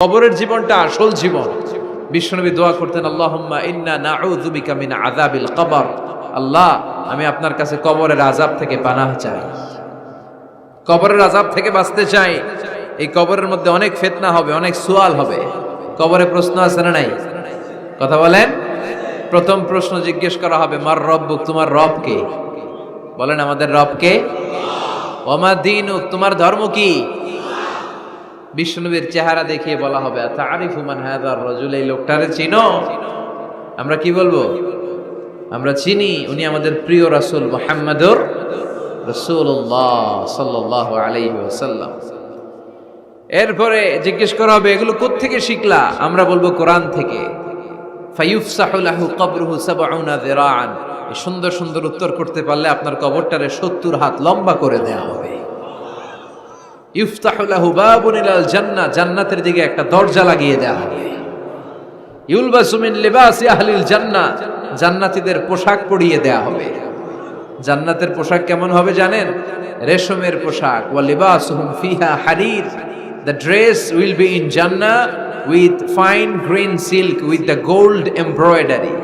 কবরের জীবনটা আসল জীবন। বিশ্বনবী দোয়া করতেন, আল্লাহুম্মা ইন্না নাউযু বিকা মিন আযাবিল কবর। আল্লাহ, আমি আপনার কাছে কবরের আযাব থেকে পানাহ চাই, কবরের আযাব থেকে বাঁচতে চাই। এই কবরের মধ্যে অনেক ফিতনা হবে, অনেক সুয়াল হবে। কবরে প্রশ্ন আছে না নাই? কথা বলেন। প্রথম প্রশ্ন জিজ্ঞেস করা হবে, মার রব্বুক, তোমার রব কে? বলেন, আমাদের রব কে? ওয়া মা দীনুক, তোমার ধর্ম কি? বিশ্বনবীর চেহারা দেখিয়ে বলা হবে, তারিফু মান হাযার রাজুল, এই লোকটারে চিনো? আমরা কি বলবো? আমরা চিনি, উনি আমাদের প্রিয় রাসূল মুহাম্মাদুর রাসূলুল্লাহ সাল্লাল্লাহু আলাইহি ওয়াসাল্লাম। এরপরে জিজ্ঞেস করা হবে, এগুলো কোত্থেকে শিখলা? আমরা বলবো, কোরআন থেকে। ফায়ুফসাহু লাহু কবরুহু ৭০ যিরাআন, এই সুন্দর সুন্দর উত্তর করতে পারলে আপনার কবরটারে ৭০ হাত লম্বা করে দেয়া হবে। ইফতাহু লাহু বাবুন ইলাল জান্নাহ, জান্নাতের দিকে একটা দরজা লাগিয়ে দেয়া হবে। ইউলবাসু মিন লিবাসি আহলিল জান্নাহ, জান্নাতীদের পোশাক পরিয়ে দেয়া হবে। জান্নাতের পোশাক কেমন হবে জানেন? রেশমের পোশাক। ওয়া লিবাসুহুম ফিহা হারির, the dress will be in Jannah with fine green silk with the gold embroidery.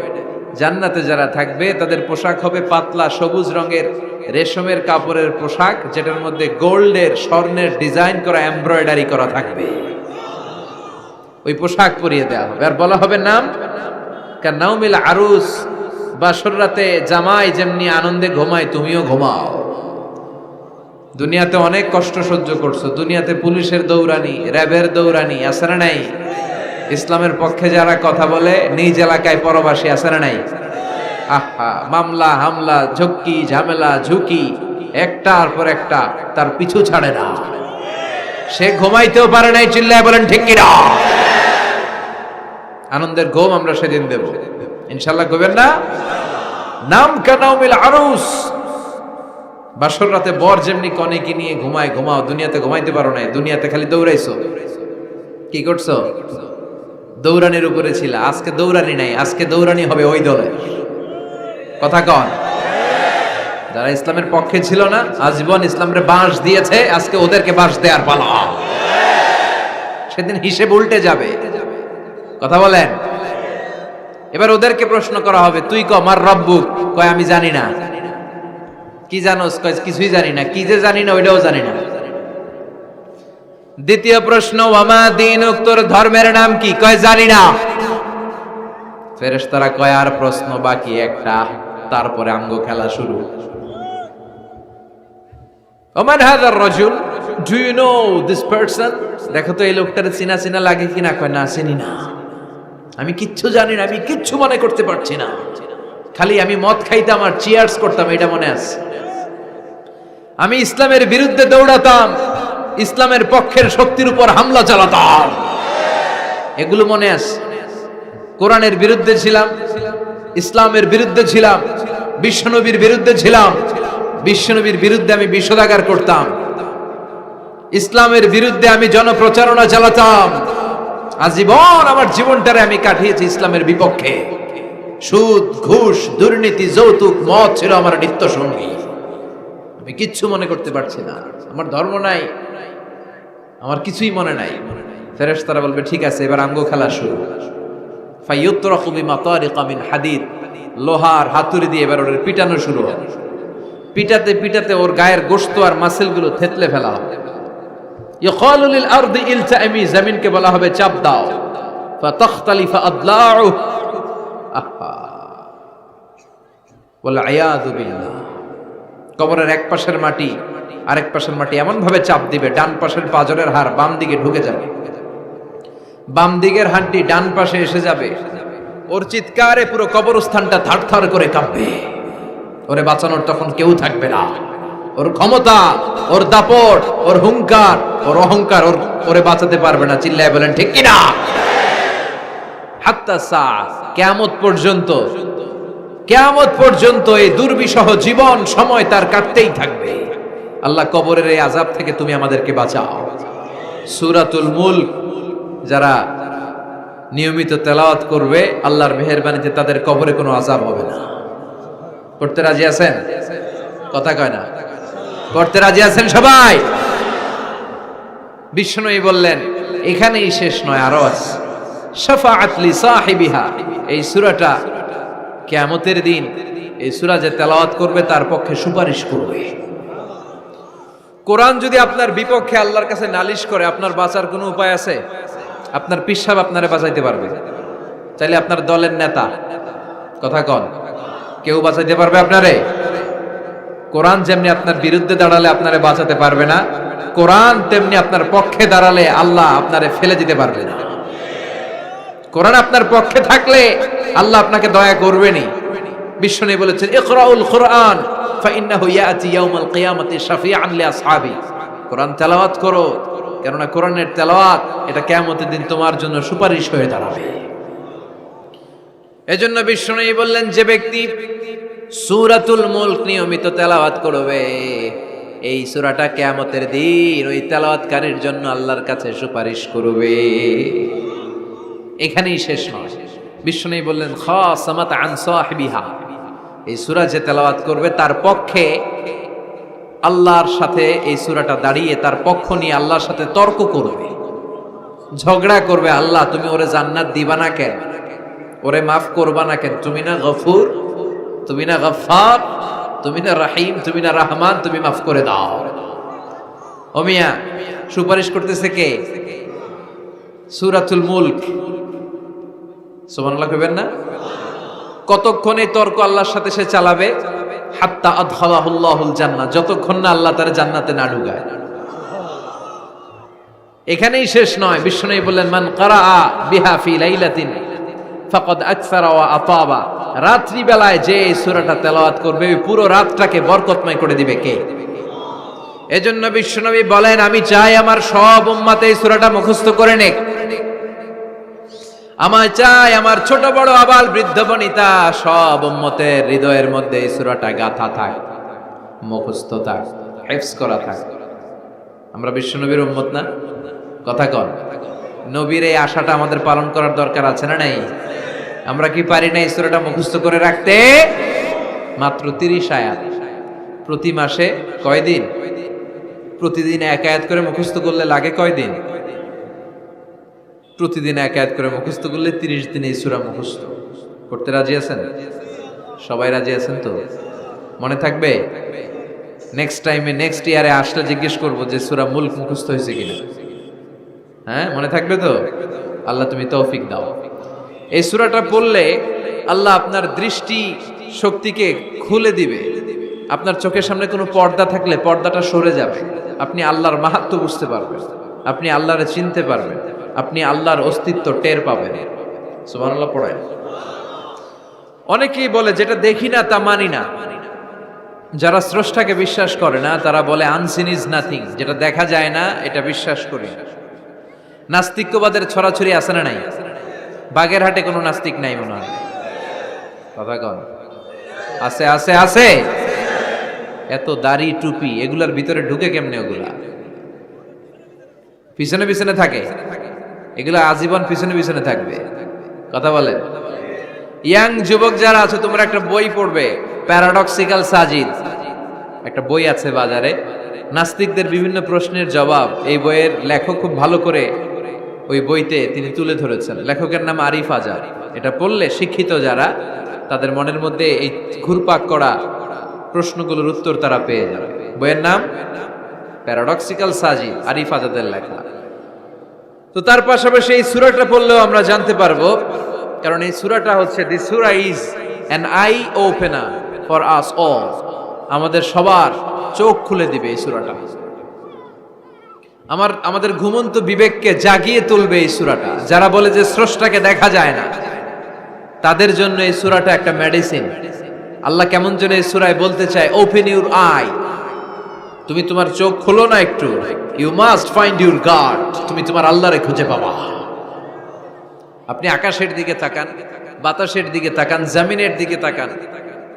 জান্নাতে যারা থাকবে তাদের পোশাক হবে পাতলা সবুজ রঙের রেশমের কাপড়ের পোশাক, যেটার মধ্যে গোল্ডের, স্বর্ণের ডিজাইন করা, এমব্রয়ডারি করা থাকবে। ওই পোশাক পরিয়ে দেওয়া হবে। আর বলা হবে, নাম কানাউমিল আরুস, বাসর রাতে জামাই যেমনি আনন্দে ঘুমায় তুমিও ঘুমাও। দুনিয়াতে অনেক কষ্ট সহ্য করছো, দুনিয়াতে পুলিশের দৌড়ানি, র্যাবের দৌড়ানি, আছে না নাই? ইসলামের পক্ষে যারা কথা বলে নিজ এলাকায় পরবাসী, আছে না নাই? আহা, মামলা হামলা, ঝক্কি ঝামেলা ঝুঁকি একটার পর একটা, তার পিছু ছাড়ে না। সে ঘুমাইতেও পারে নাই, চিল্লায় বলেন ঠিক কিনা? আনন্দের ঘুম আমরা সেদিন দেব ইনশাআল্লাহ। ঘুমেন না? নাম কানাউমিল আরুস, বাসর রাতে বর যেমনি কনেকে নিয়ে ঘুমায় ঘুমাও। দুনিয়াতে ঘুমাইতে পারো নাই, দুনিয়াতে খালি দৌড়াইছো। কি করছো? দৌড়ানির উপরে ছিল। আজকে দৌড়ানি নাই, আজকে দৌড়ানি হবে ওই দলে। কথা কন। যারা ইসলামের পক্ষে ছিল না, আজীবন ইসলামের বাঁশ দিয়েছে, আজকে ওদেরকে বাঁশ দেওয়ার পালা। সেদিন হিসেব উল্টে যাবে। কথা বলেন। এবার ওদেরকে প্রশ্ন করা হবে, তুই ক মার রব্বুক, কয় আমি জানি না। কি জানোস? কয় কিছুই জানি না। কি যে জানি না ওইটাও জানি না। দ্বিতীয় প্রশ্ন, ওয়ামা দীনুক, তোর ধর্মের নাম কি? কয় জানি না। ফেরেশতারা কয় আর প্রশ্ন বাকি একটা, তারপরে আমগো খেলা শুরু। ওমান হাযার রাজুল, do you know this person? দেখো তো এই লোকটার চিনা চিনা লাগে কিনা। কয় না, চিনি না, আমি কিচ্ছু জানি না, আমি কিচ্ছু মনে করতে পারছি না। খালি আমি মদ খাইতাম আর চিয়ার্স করতাম, এটা মনে আছে। আমি ইসলামের বিরুদ্ধে দৌড়াতাম, ইসলামের পক্ষের শক্তির উপর হামলা চালাতাম, এগুলো মনে আছে। কোরআনের বিরুদ্ধে ছিলাম, ইসলামের বিরুদ্ধে ছিলাম, বিশ্বনবীর বিরুদ্ধে ছিলাম। বিশ্বনবীর বিরুদ্ধে আমি বিষোদাগার করতাম, ইসলামের বিরুদ্ধে আমি জনপ্রচারণা চালাতাম। আজীবন আমার জীবনটারে আমি কাটিয়েছি ইসলামের বিপক্ষে। সুদ, ঘুষ, দুর্নীতি, যৌতুক, মদ ছিল আমার নিত্য সঙ্গী। আমি কিচ্ছু মনে করতে পারছি না, আমার ধর্ম নাই, আমার কিছুই মনে নাই। ফেরেশতারা বলবে, ঠিক আছে, এবার আমগো খেলা শুরু। ফায়ুতরাকু বিমাতারিকা মিন হাদিদ, লোহার হাতুড়ি দিয়ে এবার ওর পিটানো শুরু হবে। পিটাতে পিটাতে ওর গায়ের গোশত আর মাসেলগুলো থেতলে ফেলা হবে। ইয়াকালু লিল আরদি ইলতাইমি, জমিনকে বলা হবে চাপ দাও। ফাতাখতালিফা আদলাউ, আহা ওয়াল আয়াযু বিল্লাহ। কবরের এক পাশের মাটি আরেক পাশের মাটি এমন ভাবে চাপ দিবে, ডান পাশের পাজরের হাড় বাম দিকে ঢুকে যাবে, বাম দিকের হাড্ডি ডান পাশে এসে যাবে। ওর চিৎকারে পুরো কবরস্থানটা থারথার করে কাঁপবে। ওরে বাঁচানোর তখন কেউ থাকবে না। ওর ক্ষমতা, ওর দাপট, ওর হুঙ্কার, ওর অহংকার ওরে বাঁচাতে পারবে না। চিল্লায় বলেন ঠিক কিনা? হাত্তা সা, কিয়ামত পর্যন্ত, কিয়ামত পর্যন্ত এই দুর্বিষহ জীবন সময় তার কাটতেই থাকবে। আল্লাহ, কবরের এই আযাব থেকে তুমি আমাদেরকে বাঁচাও। সূরাতুল মুলক যারা নিয়মিত তেলাওয়াত করবে, আল্লাহর মেহেরবানিতে তাদের কবরে কোনো আযাব হবে না। পড়তে রাজি আছেন? কথা কয় না। পড়তে রাজি আছেন সবাই? বিষ্ণু বললেন, এখানেই শেষ নয়, আরো আছে। শাফাআত লি সাহিবিহা, এই সূরাটা কিয়ামতের দিন এই সূরা যে তেলাওয়াত করবে তার পক্ষে সুপারিশ করবে। কোরআন যদি আপনার বিপক্ষে আল্লাহর কাছে নালিশ করে, আপনার বাঁচার কোনো উপায় আছে? আপনার পীর সাহেব আপনারে বাঁচাইতে পারবে? চাইলে আপনার দলের নেতা, কথা কন, কেউ বাঁচাইতে পারবে আপনারে? কোরআন যেমনি আপনার বিরুদ্ধে দাঁড়ালে আপনারে বাঁচাতে পারবে না, কোরআন তেমনি আপনার পক্ষে দাঁড়ালে আল্লাহ আপনারে ফেলে দিতে পারবে না। কোরআন আপনার পক্ষে থাকলে আল্লাহ আপনাকে দয়া করবেনই। বিশ্বনবী বলেছেন, ইকরাউল কুরআন ফাইন্নাহু ইয়াতি ইয়াউমাল কিয়ামাতি শাফিআন লিআসহাবি। কোরআন তেলাওয়াত করো, কেননা কোরআনের তেলাওয়াত এটা কিয়ামতের দিন তোমার জন্য সুপারিশ হয়ে দাঁড়াবে। এজন্য বিশ্বনবী বললেন, যে ব্যক্তি সূরাতুল মুলক নিয়মিত তেলাওয়াত করবে, এই সূরাটা কিয়ামতের দিন ওই তেলাওয়াতকারীর জন্য আল্লাহর কাছে সুপারিশ করবে। এখানেই শেষ নয়, বিশ্বনবী বললেন, খাসামাত আন সাহিবিহা, এই সূরা যে তেলাওয়াত করবে তার পক্ষে আল্লাহর সাথে এই সূরাটা দাঁড়িয়ে তার পক্ষ নিয়ে আল্লাহর সাথে তর্ক করবে, ঝগড়া করবে। আল্লাহ তুমি ওরে জান্নাত দিবা না কেন? ওরে মাফ করবা না কেন? তুমি না গফুর, তুমি না গফফার, তুমি না রাহিম, তুমি না রহমান, তুমি মাফ করে দাও। ও মিয়া, সুপারিশ করতেছে কে? সূরাতুল মুলক। সুবহানাল্লাহ কইবেন না? কতক্ষণ এই তর্ক আল্লাহর সাথে সে চালাবে? হাত্তা আদখালাহুল্লাহুল জান্নাহ, যতক্ষণ না আল্লাহ তার জান্নাতে না ঢুকায়। এখানেই শেষ নয়, বিশ্বনবী বললেন, মান কারাআ বিহা ফি লাইলাতিন ফাকাদ আকসারা ওয়া আতাবা, রাত্রি বেলায় যে এই সূরাটা তেলাওয়াত করবে পুরো রাতটাকে বরকতময় করে দিবে কে? এজন্য বিশ্বনবী বলেন, আমি চাই আমার সব উম্মত এই সূরাটা মুখস্থ করে নেক। আমার চাই আমার ছোট বড় আবাল বৃদ্ধ বনিতা সব উম্মতের হৃদয়ের মধ্যে এই সূরাটা গাথা থাক, মুখস্থ থাক, হিফজ করা থাক। আমরা বিশ্বনবীর উম্মত না? কথা কন। নবীর এই আশাটা আমাদের পালন করার দরকার আছে না নাই? আমরা কি পারি না এই সূরাটা মুখস্থ করে রাখতে? মাত্র 30 আয়াত, প্রতি মাসে কয়দিন? প্রতিদিন এক আয়াত করে মুখস্থ করলে লাগে কয়দিন? প্রতিদিন এক আয়াত করে মুখস্থ করলে 30 দিনে এই সূরা মুখস্থ করতে রাজি আছেন? সবাই রাজি আছেন তো? মনে থাকবে? নেক্সট টাইমে নেক্সট ইয়ারে আসলে জিজ্ঞেস করবো যে সূরা মুলক মুখস্থ হয়েছে কিনা। হ্যাঁ, মনে থাকবে তো? আল্লাহ তুমি তৌফিক দাও। এই সূরাটা পড়লে আল্লাহ আপনার দৃষ্টি শক্তিকে খুলে দিবে। আপনার চোখের সামনে কোনো পর্দা থাকলে পর্দাটা সরে যাবে, আপনি আল্লাহর মাহাত্ম্য বুঝতে পারবেন, আপনি আল্লাহরে চিনতে পারবেন, আপনি আল্লাহর অস্তিত্ব টের পাবেন। সুবহানাল্লাহ পড়েন। অনেকেই বলে যেটা দেখি না তা মানি না। যারা স্রষ্টাকে বিশ্বাস করে না তারা বলে আনসিন ইজ নাথিং, যেটা দেখা যায় না এটা বিশ্বাস করি না। নাস্তিক্যবাদের ছড়াছড়ি আছে না নাই? বাগেরহাটে কোনো নাস্তিক নাই মনে হয়, কথা কন। আছে আছে আছে। এত দাড়ি টুপি এগুলার ভিতরে ঢুকে কেমনে? ওগুলা পিছনে পিছনে থাকে, এগুলা আজীবন পিছনে পিছনে থাকবে। কথা বলেন। ইয়াং যুবক যারা আছে তোমরা একটা বই পড়বে, প্যারাডক্সিক্যাল সাজিদ, একটা বই আছে বাজারে, নাস্তিকদের বিভিন্ন প্রশ্নের জবাব। এই বইয়ের লেখক খুব ভালো করে ওই বইতে তিনি তুলে ধরেছেন। লেখকের নাম আরিফ আজাদ। এটা পড়লে শিক্ষিত যারা তাদের মনের মধ্যে এই ঘুরপাক করা প্রশ্নগুলোর উত্তর তারা পেয়ে যাবে। বইয়ের নাম প্যারাডক্সিক্যাল সাজিদ, আরিফ আজাদের লেখা। তো তার পাশাপাশি এই সূরাটা পড়লেও আমরা জানতে পারবো, কারণ এই সূরাটা হচ্ছে দি সূরা is an eye opener for us all, আমাদের সবার চোখ খুলে দিবে এই সূরাটা। আমাদের ঘুমন্ত বিবেককে জাগিয়ে তুলবে এই সূরাটা। যারা বলে যে স্রষ্টাকে দেখা যায় না তাদের জন্য এই সূরাটা একটা মেডিসিন। আল্লাহ কেমন যেন এই সূরায় বলতে চায়, ওপেন ইউর আই, তুমি তোমার চোখ খোলো না একটু, you must find your God, তুমি তোমার আল্লাহরে খুঁজে পাবা। আপনি আকাশের দিকে তাকান, বাতাসের দিকে তাকান, জমিনের দিকে তাকান,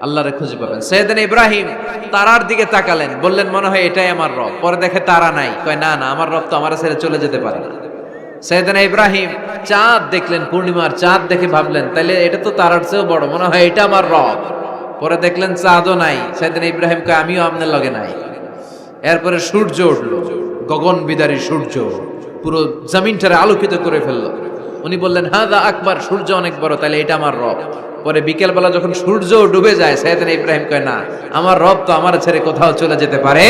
আল্লাহরে খুঁজে পাবেন। সাইয়েদনা ইব্রাহিম তারার দিকে তাকালেন, বললেন মনে হয় এটাই আমার রব। পরে দেখে তারা নাই, কয় না না, আমার রব তো আমার ছেড়ে চলে যেতে পারে না। সাইয়েদনা ইব্রাহিম চাঁদ দেখলেন, পূর্ণিমার চাঁদ দেখে ভাবলেন তাইলে এটা তো তারার চেয়েও বড়, মনে হয় এটা আমার রব। পরে দেখলেন চাঁদও নাই। সাইয়েদনা ইব্রাহিম কয় আমিও আপনার লগে নাই। এরপরে সূর্য উঠলো, গগন বিদারী সূর্য, পুরো জমিনটারে আলোকিত করে ফেললো। উনি বললেন হাদা আকবার, সূর্য অনেক বড়, তাহলে এটা আমার রব। পরে বিকেলবেলা যখন সূর্য ডুবে যায়, সাইয়েদনা ইব্রাহিম কয় না, আমার রব তো আমার ছেড়ে কোথাও চলে যেতে পারে।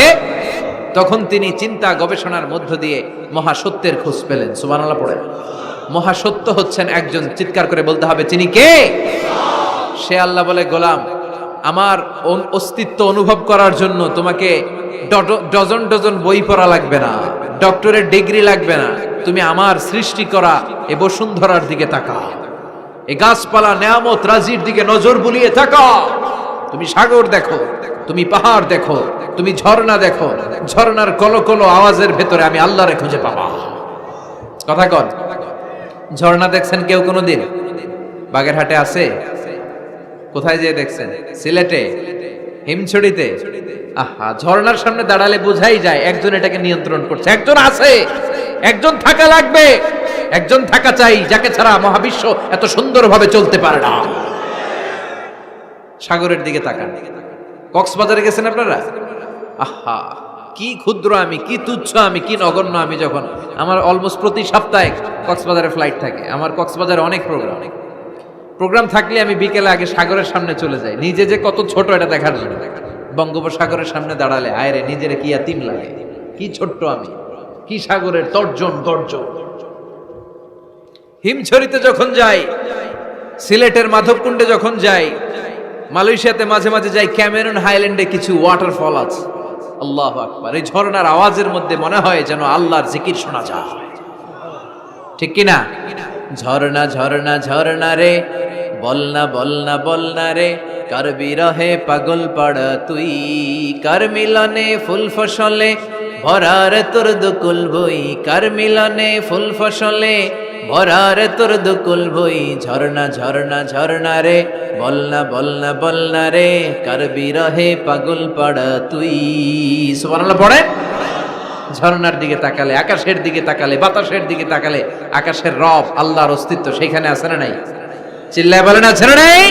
তখন তিনি চিন্তা গবেষণার মধ্য দিয়ে মহাসত্যের খোঁজ পেলেন। সুবহানাল্লাহ পড়েন। মহাসত্য হচ্ছেন একজন, চিৎকার করে বলতে হবে তিনি কে? সে আল্লাহ বলে, গোলাম, আমার অস্তিত্ব অনুভব করার জন্য তোমাকে ডজন ডজন বই পড়া লাগবে না, ডক্টরের ডিগ্রি লাগবে না। তুমি আমার সৃষ্টি করা এ বসুন্ধরার দিকে তাকাও, এই গাছপালা নেয়ামত রাজির দিকে নজর বুলিয়ে তাকাও। তুমি সাগর দেখো, তুমি পাহাড় দেখো, তুমি ঝর্ণা দেখো, ঝর্ণার কলকল আওয়াজের ভেতরে আমি আল্লাহরে খুঁজে পাবা। কথা কন, ঝর্ণা দেখছেন কেউ কোনোদিন? বাগেরহাটে আছে? কোথায় যেয়ে দেখছেন? সিলেটে, হিমছড়িতে? আহা, ঝর্ণার সামনে দাঁড়ালে বোঝাই যায় একজন এটাকে নিয়ন্ত্রণ করছে, একজন আছে, একজন থাকা লাগবে, একজন থাকা চাই, যাকে ছাড়া মহাবিশ্ব এত সুন্দরভাবে চলতে পারে না। সাগরের দিকে তাকান। কক্সবাজারে গেছেন আপনারা? আহা, কি ক্ষুদ্র আমি, কি তুচ্ছ আমি, কি নগণ্য আমি। যখন আমার অলমোস্ট প্রতি সপ্তাহে কক্সবাজারে ফ্লাইট থাকে, আমার কক্সবাজারে অনেক প্রোগ্রাম থাকলে আমি বিকেলে আগে সাগরের সামনে চলে যাই, নিজে যে কত ছোট এটা দেখার জন্য। বঙ্গোপসাগরের সামনে দাঁড়ালে আয়রে নিজের কি ইয়াতিম লাগে, কি ছোট্ট আমি, কি সাগরের তর্জন গর্জন। হিমছড়িতে যখন যাই, সিলেটের মাধবকুণ্ডে যখন যাই, মালয়েশিয়াতে মাঝে মাঝে যাই, ক্যামেরন হাইল্যান্ডে কিছু ওয়াটারফল আছে। আল্লাহু আকবার, এই ঝর্ণার আওয়াজের মধ্যে মনে হয় যেন আল্লাহর জিকির শোনা যায়, ঠিক কিনা? ঝর্ণা ঝর্ণা ঝর্ণা রে, বলনা বলনা বলনা রে, কার বিরহে পাগল পাড়া তুই, কার মিলনে ফুল ফসলে ভরার তোর দুকুল বই, কার মিলনে ফুল ফসলে ভরার তোর দুকুল বই। ঝর্ণা ঝর্ণা ঝর্ণা রে, বলনা বলনা বলনা রে, কার বিরহে পাগল পাড়া তুই। সুবহানাল্লাহ পড়ে। ঝর্ণার দিকে তাকালে, আকাশের দিকে তাকালে, বাতাসের দিকে তাকালে আকাশের রব আল্লাহর অস্তিত্ব সেখানে আছে না নাই? চিল্লায় বলেন আছে না নাই?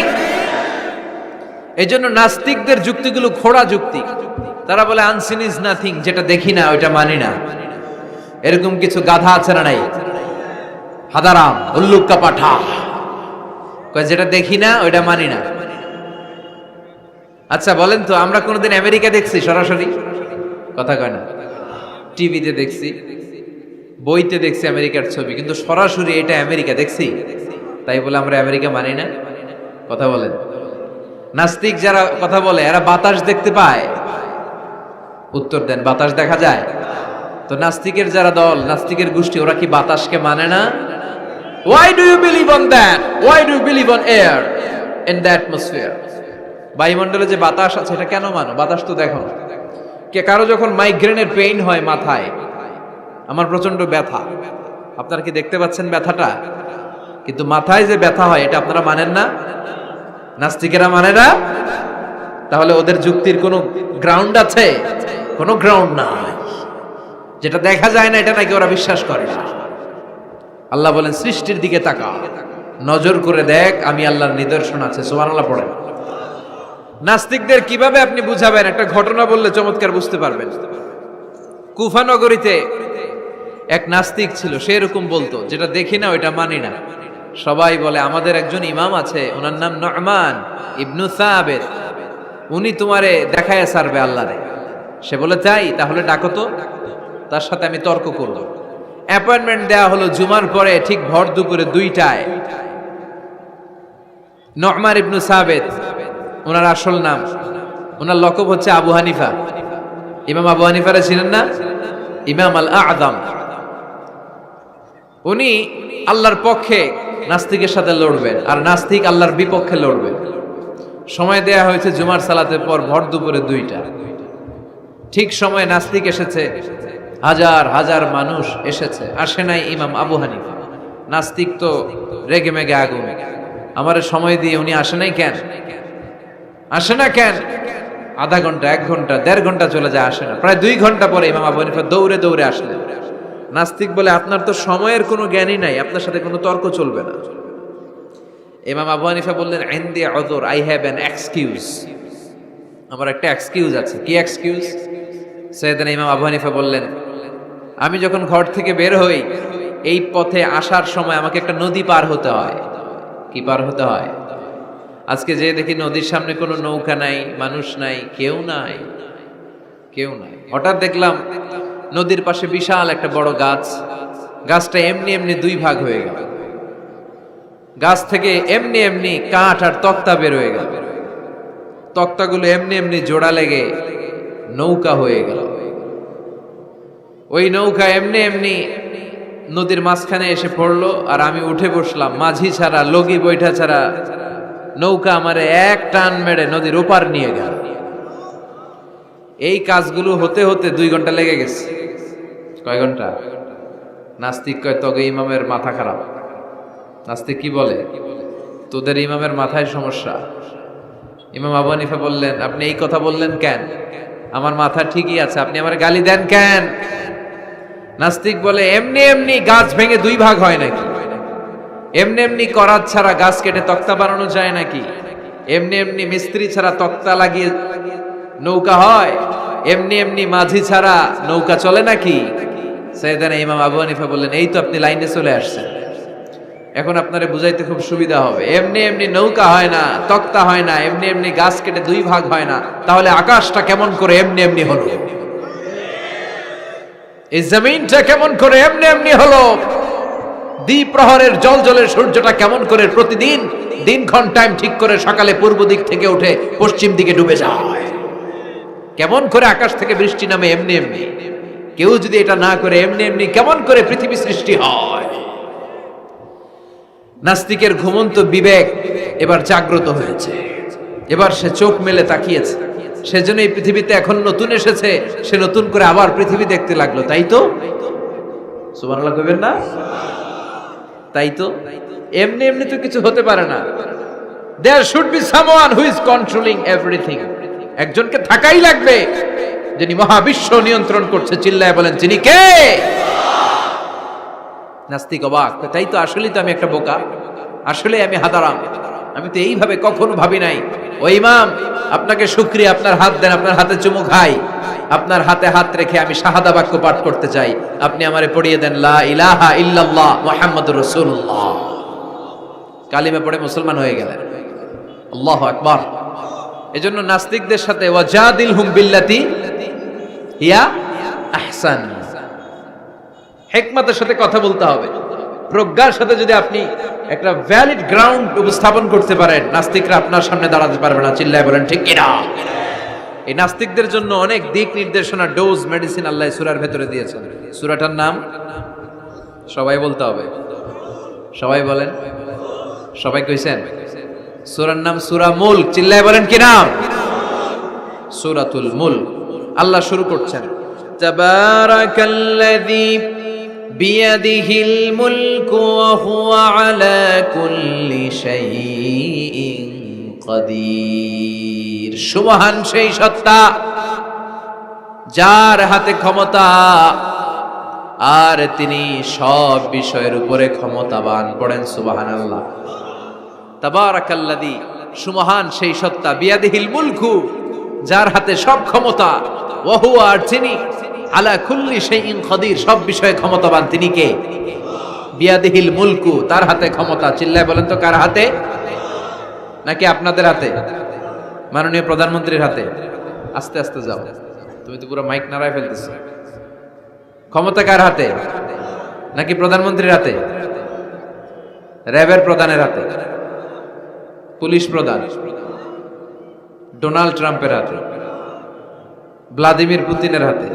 এই জন্য নাস্তিকদের যুক্তিগুলো খোড়া যুক্তি। তারা বলে আনসিন ইজ নাথিং, যেটা দেখি না ওইটা মানি না। এরকম কিছু গাধা আছে না নাই? হাদারাম, উল্লুক্কা পাঠা, কয় যেটা দেখি না ওইটা মানি না। আচ্ছা বলেন তো, আমরা কোনোদিন আমেরিকা দেখছি সরাসরি? কথা কয় না। টিভিতে দেখছি, বইতে দেখছি আমেরিকার ছবি, কিন্তু সরাসরি এটা আমেরিকা দেখছি? তাই বলে আমরা আমেরিকা মানি না? কথা বলেন। নাস্তিক যারা কথা বলে এরা বাতাস দেখতে পায়? উত্তর দেন, বাতাস দেখা যায়? তো নাস্তিকের যারা দল, নাস্তিকের গোষ্ঠী, ওরা কি বাতাসকে মানে না? Why do you believe on that? Why do you believe on air in the atmosphere? বায়ুমণ্ডলে যে বাতাস আছে এটা কেন মানো? বাতাস তো দেখো না। কে কারো যখন মাইগ্রেনের পেইন হয় মাথায়, আমার প্রচন্ড ব্যথা, আপনারা কি দেখতে পাচ্ছেন ব্যথাটা? কিন্তু মাথায় যে ব্যথা হয় এটা আপনারা মানেন না, নাস্তিকেরা মানে না। তাহলে ওদের যুক্তির কোনো গ্রাউন্ড আছে? কোনো গ্রাউন্ড নাই। যেটা দেখা যায় না এটা নাকি ওরা বিশ্বাস করে না। আল্লাহ বলেন সৃষ্টির দিকে তাকা, নজর করে দেখ, আমি আল্লাহর নিদর্শন আছে। সুবহানাল্লাহ পড়েন। নাস্তিকদের কিভাবে আপনি বুঝাবেন? একটা ঘটনা বললে চমৎকার বুঝতে পারবেন। কুফা নগরীতে এক নাস্তিক ছিল, সে এরকম বলতো, যেটা দেখি না ওইটা মানি না। সবাই বলে আমাদের একজন ইমাম আছে, ওনার নাম নু'মান ইবনু সাবিত, উনি তোমারে দেখায় ছাড়বে আল্লাহরে। সে বলে তাই, তাহলে ডাকো তো, তার সাথে আমি তর্ক করব। অ্যাপয়েন্টমেন্ট দেওয়া হলো জুমার পরে ঠিক ভর দুপুরে 2টায়। নু'মান ইবনু সাবিত ওনার আসল নাম, ওনার লকব হচ্ছে আবু হানিফা। ইমাম আবু হানিফারে ছিলেন না? ইমাম আল আযম। উনি আল্লাহর পক্ষে নাস্তিকের সাথে লড়বেন, আর নাস্তিক আল্লাহর বিপক্ষে লড়বেন। সময় দেয়া হয়েছে জুমার সালাতের পর ভর দুপুরে 2টা। ঠিক সময় নাস্তিক এসেছে, হাজার হাজার মানুষ এসেছে, আসে নাই ইমাম আবু হানিফা। নাস্তিক তো রেগে মেগে আগুন, আমার সময় দিয়ে উনি আসে নাই কেন? আসে না কেন? আধা ঘন্টা, 1 ঘন্টা, 1.5 ঘন্টা চলে যায়, আসে না। প্রায় 2 ঘন্টা পরে ইমাম আবু হানিফা দৌড়ে দৌড়ে আসলেন। নাস্তিক বলে আপনার তো সময়ের কোনো জ্ঞানই নাই, আপনার সাথে কোনো তর্ক চলবে না। ইমাম আবু হানিফা বললেন ইনদি উযর, আই হ্যাভ অ্যান এক্সকিউজ, আমার একটা এক্সকিউজ আছে। কি এক্সকিউজ? সাইয়েদনা ইমাম আবু হানিফা বললেন আমি যখন ঘর থেকে বের হই, এই পথে আসার সময় আমাকে একটা নদী পার হতে হয়। কি পার হতে হয়? আজকে যে দেখি নদীর সামনে কোনো নৌকা নাই, মানুষ নাই, কেউ নাই, কেউ নাই। হঠাৎ দেখলাম নদীর পাশে বিশাল একটা বড় গাছ। গাছটা এমনি এমনি দুই ভাগ হয়ে গেল। গাছ থেকে এমনি এমনি কাঠ আর তক্তা বের হয়ে গেল। তক্তাগুলো এমনি এমনি জোড়া লেগে নৌকা হয়ে গেল। ওই নৌকা এমনি এমনি নদীর মাঝখানে এসে পড়লো, আর আমি উঠে বসলাম। মাঝি ছাড়া, লগি বৈঠা ছাড়া নৌকা আমারে এক টান মেরে নদীর ওপার নিয়ে গেল। এই কাজগুলো হতে হতে 2 ঘন্টা লেগে গেছে। কয় ঘন্টা? নাস্তিক কয় তবে ইমামের মাথা খারাপ। নাস্তিক কি বলে? তোদের ইমামের মাথায় সমস্যা। ইমাম আবু হানিফা বললেন, আপনি এই কথা বললেন কেন? আমার মাথা ঠিকই আছে, আপনি আমার গালি দেন কেন? নাস্তিক বলে, এমনি এমনি গাছ ভেঙে 2 ভাগ হয় নাকি? এমনি এমনি করাত ছাড়া গাছ কেটে তক্তা বানানো যায় নাকি? এমনি এমনি মিস্ত্রি ছাড়া তক্তা লাগিয়ে নৌকা হয়? এমনি এমনি মাঝি ছাড়া নৌকা চলে নাকি? সাইয়েদানা ইমাম আবু হানিফা বললেন, এই তো আপনি লাইনে চলে আসছেন, এখন আপনারে বুঝাইতে খুব সুবিধা হবে। এমনি এমনি নৌকা হয় না, তক্তা হয় না, এমনি এমনি গাছ কেটে 2 ভাগ হয় না, তাহলে আকাশটা কেমন করে এমনি এমনি হলো? এই জমিনটা কেমন করে এমনি এমনি হলো? দ্বিপ্রহরের জলজলের সূর্যটা কেমন করে প্রতিদিন দিনক্ষণ টাইম ঠিক করে সকালে পূর্ব দিক থেকে উঠে পশ্চিম দিকে ডুবে যায়? কেমন করে আকাশ থেকে বৃষ্টি নামে এমনি এমনি? কেউ যদি এটা না করে এমনি এমনি কেমন করে পৃথিবী সৃষ্টি হয়? নাস্তিকের ঘুমন্ত বিবেক এবার জাগ্রত হয়েছে। এবার সে চোখ মেলে তাকিয়েছে। সেজন্য এই পৃথিবীতে এখন নতুন এসেছে, সে নতুন করে আবার পৃথিবী দেখতে লাগলো। তাই তো? সুবহানাল্লাহ কইবেন না? তাই তো? এমনি এমনি তো কিছু হতে পারে না। There should be someone who is controlling everything. একজনকে থাকাই লাগবে যিনি মহাবিশ্ব নিয়ন্ত্রণ করছে। চিল্লায় বলেন, যিনি কে? নাস্তিক অবাক, তাই তো, আসলেই তো আমি একটা বোকা, আসলে আমি হাদারাম, আমি তো এইভাবে কখনো ভাবি নাই। ও ইমাম, আপনাকে শুকরিয়া, আপনার হাত দেন, আপনার হাতে চুমু খাই, আপনার হাতে হাত রেখে আমি শাহাদা বাক্য পাঠ করতে চাই, আপনি আমারে পড়িয়ে দেন লা ইলাহা ইল্লাল্লাহ মুহাম্মাদুর রাসূলুল্লাহ। কালিমা পড়ে মুসলমান হয়ে গেলেন। আল্লাহু আকবার। এজন্য নাস্তিকদের সাথে ওয়াজাদিলহুম বিল্লাতি হিয়া আহসান, হিকমতের সাথে কথা বলতে হবে। প্রজ্ঞার সাথে যদি আপনি একটা ভ্যালিড গ্রাউন্ড উপস্থাপন করতে পারেন, নাস্তিকরা আপনার সামনে দাঁড়াতে পারবে না। চিল্লায় বলেন ঠিক কিনা? এই নাস্তিকদের জন্য অনেক দিক নির্দেশনা, ডোজ, মেডিসিন আল্লাহ সূরার ভেতরে দিয়েছেন। সূরাটার নাম সবাই বলতে হবে। সবাই বলেন। সবাই কইছেন? সূরার নাম সূরা মুলক। চিল্লায় বলেন কি নাম? সূরাতুল মুলক। আল্লাহ শুরু করছেন, তাবারাকাল্লাযী বিয়াদিহিল মুলকু ওয়া হুয়া আলা কুল্লি শাইইন কাদির। সুবহান সেই সত্তা যার হাতে ক্ষমতা, আর তিনি সব বিষয়ের উপরে ক্ষমতাবান। পড়েন সুবহানাল্লাহ। তাবারাকাল্লাযী, সুবহান সেই সত্তা, বিয়াদিহিল মুলকু, যার হাতে সব ক্ষমতা, ওয়া হুয়া, আর যিনি আলা কুল্লি শাইইন কাদির, সব বিষয়ে ক্ষমতাবান। তিনি কে? বিয়াদিহিল মুলকু, তার হাতে ক্ষমতা। চিল্লায় বলেন তো কার হাতে? নাকি আপনাদের হাতে? মাননীয় প্রধানমন্ত্রীর হাতে? আস্তে আস্তে যাও, তুমি তো পুরো মাইক নাড়ায় ফেলতেছো। ক্ষমতা কার হাতে? নাকি প্রধানমন্ত্রীর হাতে? র্যাবের প্রধানের হাতে? পুলিশ প্রধান ডোনাল্ড ট্রাম্পের হাতে? ভ্লাদিমির পুতিনের হাতে?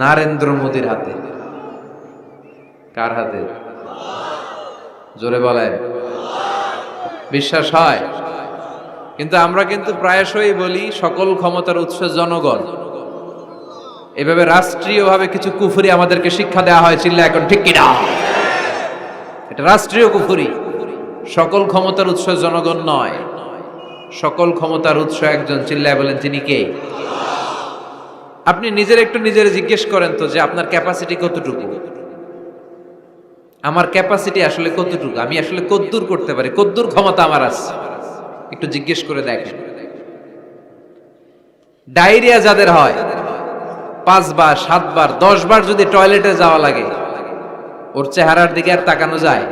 নরেন্দ্র মোদির হাতে? কার হাতে? জোরে বলেন। বিশ্বাস হয়? কিন্তু আমরা কিন্তু প্রায়শই বলি সকল ক্ষমতার উৎস জনগণ। এভাবে রাষ্ট্রীয়ভাবে কিছু কুফরি আমাদেরকে শিক্ষা দেওয়া হয়। চিল্লা এখন ঠিক কিনা? এটা রাষ্ট্রীয় কুফরি। সকল ক্ষমতার উৎস জনগণ নয়, সকল ক্ষমতার উৎস একজন। চিল্লায় বলেন তিনি কে? আপনি নিজের একটু নিজের জিজ্ঞেস করেন তো যে আপনার ক্যাপাসিটি কতটুকু? আমার ক্যাপাসিটি আসলে কতটুকু? আমি আসলে কদ্দূর করতে পারি, কদ্দূর ক্ষমতা আমার আছে? একটু জিজ্ঞেস করে দেখেন। ডায়রিয়া যাদের হয়, 5 বার 7 বার 10 বার যদি টয়লেটে যাওয়া লাগে, ওর চেহারার দিকে আর তাকানো যায়?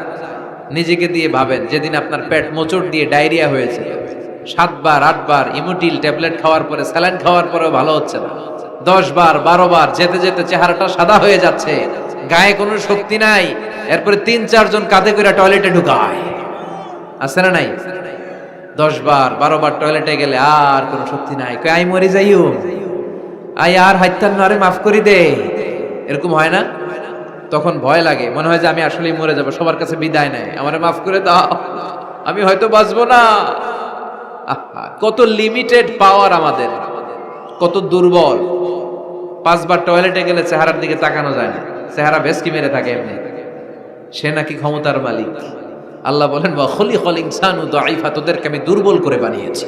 নিজেকে দিয়ে ভাবেন, যেদিন আপনার পেট মোচড় দিয়ে ডায়রিয়া হয়েছে, 7 বার 8 বার ইমোটিল ট্যাবলেট খাওয়ার পরে, স্যালাইন খাওয়ার পরেও ভালো হচ্ছে না, 10 বার 12 বার যেতে যেতে চেহারাটা সাদা হয়ে যাচ্ছে, গায়ে কোনো শক্তি নাই, এরপরে 3-4 জন কাঁধে করে টয়লেটে ঢুকায়, আছে না নাই? 10 বার 12 বার টয়লেটে গেলে আর কোনো শক্তি নাই, কই আই মরে যাইও, আই আর হাইতান না রে, মাফ করে দে, এরকম হয় না? তখন ভয় লাগে, মনে হয় যে আমি আসলেই মরে যাব, সবার কাছে বিদায় নেয়, আমারে মাফ করে দাও, আমি হয়তো বাঁচবো না। আহা, কত লিমিটেড পাওয়ার আমাদের, কত দুর্বল। 5 বার টয়লেটে গেলে চেহারার দিকে তাকানো যায় না, চেহারা ভেস্কি মেরে থাকে এমনি। সে নাকি ক্ষমতার মালিক। আল্লাহ বলেন ওয়া খুলিকাল ইনসানু দাঈফা, তোদেরকে আমি দুর্বল করে বানিয়েছি।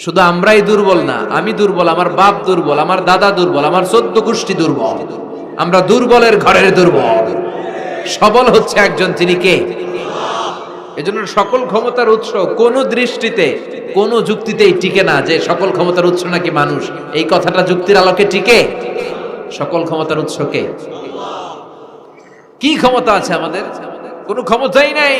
শুধু আমরাই দুর্বল না, আমি দুর্বল, আমার বাপ দুর্বল, আমার দাদা দুর্বল, আমার 14 গোষ্ঠী দুর্বল। আমরা দুর্বলের ঘরের দুর্বল। সবল হচ্ছে একজন, তিনি কে? এজন্য সকল ক্ষমতার উৎস কোন দৃষ্টিতে, কোন যুক্তিতেই টিকে না যে সকল ক্ষমতার উৎস নাকি মানুষ। এই কথাটা যুক্তির আলোকে টিকে? সকল ক্ষমতার উৎস কে? কি ক্ষমতা আছে আমাদের? কোনো ক্ষমতাই নাই।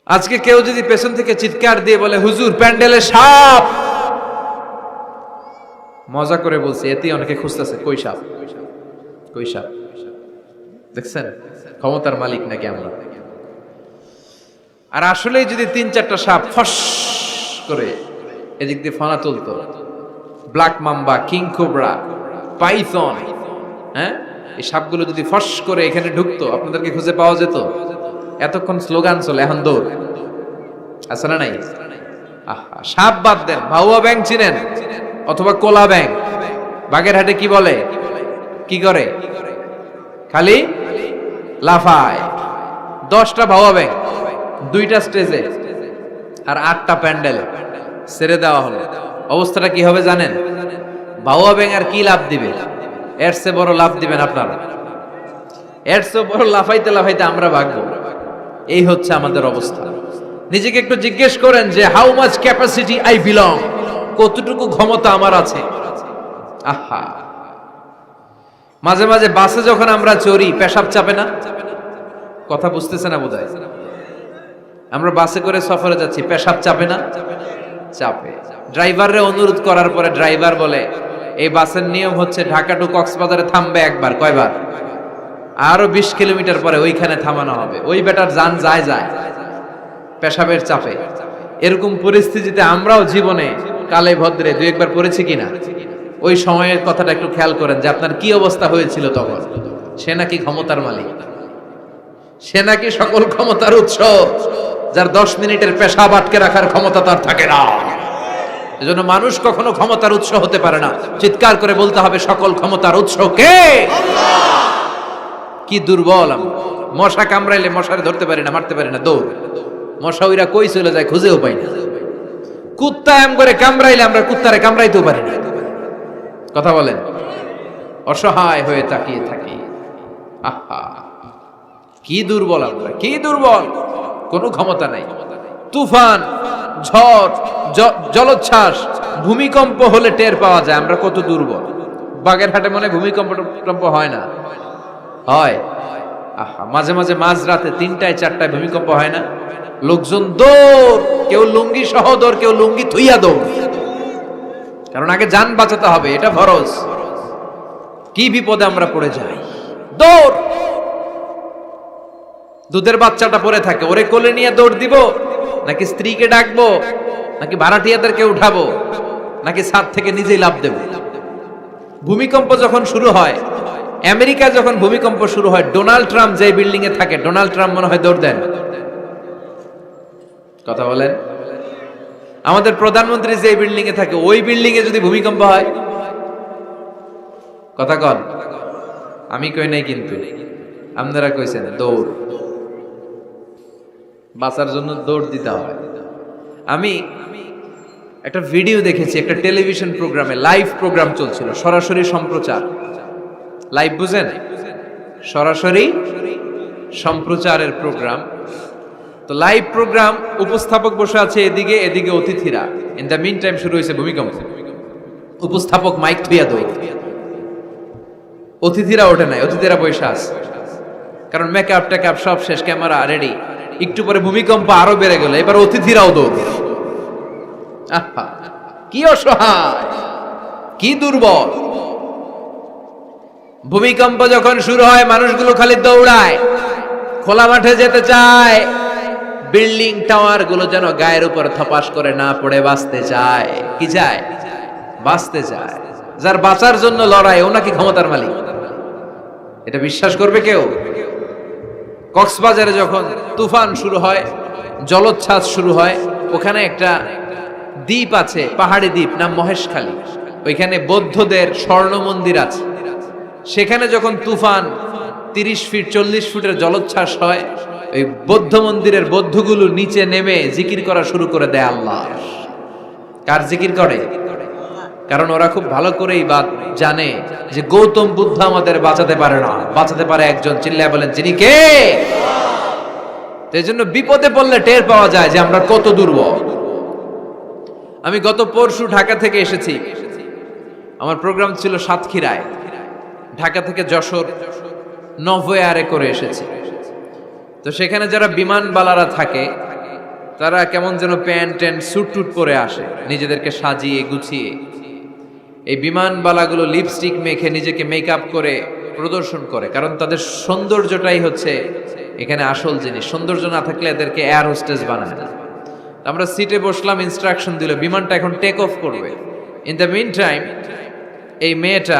আজকে কেউ যদি পেছন থেকে চিৎকার দিয়ে বলে হুজুর প্যান্ডেলে সাপ, মজা করে বলছি, এতে অনেকে খুঁজতেছে কই সাপ, কই সাপ। দেখছেন ক্ষমতার মালিক নাকি আমরা? আর আসলেই যদি 3-4টা সাপ ফস করে এদিক দিয়ে ফানা তুলতো, black mamba, king cobra, python, হ্যাঁ, এই সাপগুলো যদি ফস করে এখানে ঢুকতো, আপনাদেরকে খুঁজে পাওয়া যেত? এতক্ষণ স্লোগান চলে, এখন দৌড়, আছে না নাই? আহা, সাপ বাদ দেন, ভাউয়া ব্যাং চিনেন অথবা কোলা ব্যাং? বাগেরহাটে কি বলে, কি করে? খালি লাফায়। 10টা ভাউয়া ব্যাং, 2টা স্টেজে আর 8টা প্যান্ডেলে ছেড়ে দেওয়া হলো, অবস্থাটা কি হবে জানেন? ভাউয়া ব্যাং আর কি লাভ দিবে? এর চেয়ে বড় লাভ দিবেন আপনারা, এর চেয়ে বড় লাফাইতে লাফাইতে আমরা ভাগবো। এই হচ্ছে আমাদের অবস্থা। নিজেকে একটু জিজ্ঞেস করেন যে how much capacity I belong, কতটুকু ক্ষমতা আমার আছে। আহা, মাঝে মাঝে বাসে যখন আমরা চড়ি, পেশাব চাপে না? কথা বুঝতেছে না বোধহয়। আমরা বাসে করে সফরে যাচ্ছি, পেশাব চাপে না? চাপে। ড্রাইভাররে অনুরোধ করার পরে ড্রাইভার বলে এই বাসের নিয়ম হচ্ছে ঢাকা টু কক্সবাজারে থামবে একবার, কয়বার? আরো 20 কিলোমিটার পরে ওইখানে থামানো হবে। ওই বেটার যান যায় যায় পেশাবের চাপে। এরকম পরিস্থিতিতে আমরাও জীবনে কালে ভদ্রে 2-1 বার পড়েছি কিনা? ওই সময়ের কথাটা একটু খেয়াল করেন যে আপনার কি অবস্থা হয়েছিল তখন। সে নাকি ক্ষমতার মালিক, সে নাকি সকল ক্ষমতার উৎস, যার 10 মিনিটের পেশাব আটকে রাখার ক্ষমতা তার থাকে না। এজন্য মানুষ কখনো ক্ষমতার উৎস হতে পারে না। চিৎকার করে বলতে হবে সকল ক্ষমতার উৎস কে? কি দুর্বল আমরা। মশা কামড়াইলে মশারে ধরতে পারি না, মারতে পারি না, দৌড়। মশা ওইরা কই চলে যায় খুঁজেও পাই না। কুত্তা এম করে কামড়াইলে আমরা কুত্তারে কামড়াইতেও পারি না। কথা বলেন, অসহায় হয়ে তাকিয়ে থাকি। আহা, কি দুর্বল আমরা, কি দুর্বল। কোনো ক্ষমতা নাই। তুফান, ঝড়, জলোচ্ছ্বাস, ভূমিকম্প হলে টের পাওয়া যায় আমরা কত দুর্বল। বাগেরহাটে মনে ভূমিকম্প হয় না? হয়। আহা, মাঝে মাঝে মাঝরাতে 3টায় 4টায় ভূমিকম্প হয় না? লোকজন দৌড়, কেউ লুঙ্গি সহ দৌড়, কেউ লুঙ্গি থুইয়া দৌড়, কারণ আগে জান বাঁচাতে হবে, এটা ফরজ। কি বিপদে আমরা পড়ে যাই, দৌড়। দুধের বাচ্চাটা পড়ে থাকে, ওরে কোলে নিয়ে দৌড় দিব, নাকি স্ত্রীকে ডাকবো, নাকি ভাড়াটিয়াদেরকে উঠাবো, নাকি ছাদ থেকে নিজেই লাফ দেব? ভূমিকম্প যখন শুরু হয়, আমেরিকায় যখন ভূমিকম্প শুরু হয়, ডোনাল্ড ট্রাম্প যে বিল্ডিং এ থাকে, ডোনাল্ড ট্রাম্প মনে হয় দৌড় দেন। কথা বলেন। আমাদের প্রধানমন্ত্রী যে বিল্ডিং এ থাকে, ওই বিল্ডিং এ যদি ভূমিকম্প হয়, কথা কন। আমি কই নাই কিন্তু, আপনারা কইছেন দৌড়। বাঁচার জন্য দৌড় দিতে হয়। আমি একটা ভিডিও দেখেছি, একটা টেলিভিশন প্রোগ্রামে, লাইভ প্রোগ্রাম চলছিল, সরাসরি সম্প্রচার। লাইভ বুঝেন? সরাসরি সম্প্রচারের প্রোগ্রাম। তো লাইভ প্রোগ্রাম, উপস্থাপক বসে আছে এদিকে, এদিকে অতিথিরা। ইন দ্য মিন টাইম শুরু হয়েছে ভূমিকম্প। উপস্থাপক মাইক থুইয়া দই, অতিথিরা ওঠে নাই, অতিথিরা বৈশা আছে, কারণ মেকআপ টেকআপ সব শেষ, ক্যামেরা রেডি। একটু পরে ভূমিকম্প আরো বেড়ে গেল, এবার অতিথিরাও দৌড়। আহা, কি অসহায়, কি দুর্বল। ভূমিকম্প যখন শুরু হয় মানুষগুলো খালি দৌড়ায়, খোলা মাঠে যেতে চায়, বিল্ডিং টাওয়ার গুলো যেন গায়ের উপর থপাস করে না পড়ে বাঁচতে চায়। কি চায়? বাঁচতে চায়। যার বাঁচার জন্য লড়াই, ও নাকি ক্ষমতার মালিক। এটা বিশ্বাস করবে কেউ? কক্সবাজারে যখন তুফান শুরু হয়, জলোচ্ছ্বাস শুরু হয়, ওখানে একটা দ্বীপ আছে, পাহাড়ি দ্বীপ, নাম মহেশখালী। ওইখানে বৌদ্ধদের স্বর্ণ মন্দির আছে। সেখানে যখন তুফান 30 ফিট 40 ফুটের জলোচ্ছ্বাস হয়, ওই বৌদ্ধ মন্দিরের বৌদ্ধগুলো নিচে নেমে জিকির করা শুরু করে দেয় আল্লাহ। কার জিকির করে? কারণ ওরা খুব ভালো করেই জানে যে গৌতম বুদ্ধ আমাদের বাঁচাতে পারে না, বাঁচাতে পারে একজন। চিল্লায় বলেন, যিনি কে? এই জন্য বিপদে পড়লে টের পাওয়া যায় যে আমরা কত দুর্বল। আমি গত পরশু ঢাকা থেকে এসেছি, আমার প্রোগ্রাম ছিল সাতক্ষীরায়। ঢাকা থেকে যশোর নভোয়ারে করে এসেছি। তো সেখানে যারা বিমানবালারা থাকে, তারা কেমন যেন প্যান্ট ট্যান্ট স্যুট টুট পরে আসে, নিজেদেরকে সাজিয়ে গুছিয়ে। এই বিমানবালাগুলো লিপস্টিক মেখে নিজেকে মেকআপ করে প্রদর্শন করে, কারণ তাদের সৌন্দর্যটাই হচ্ছে এখানে আসল জিনিস। সৌন্দর্য না থাকলে এদেরকে এয়ার হোস্টেস বানায় না। আমরা সিটে বসলাম, ইনস্ট্রাকশন দিল বিমানটা এখন টেক অফ করবে। ইন দ্য মিন টাইম এই মেয়েটা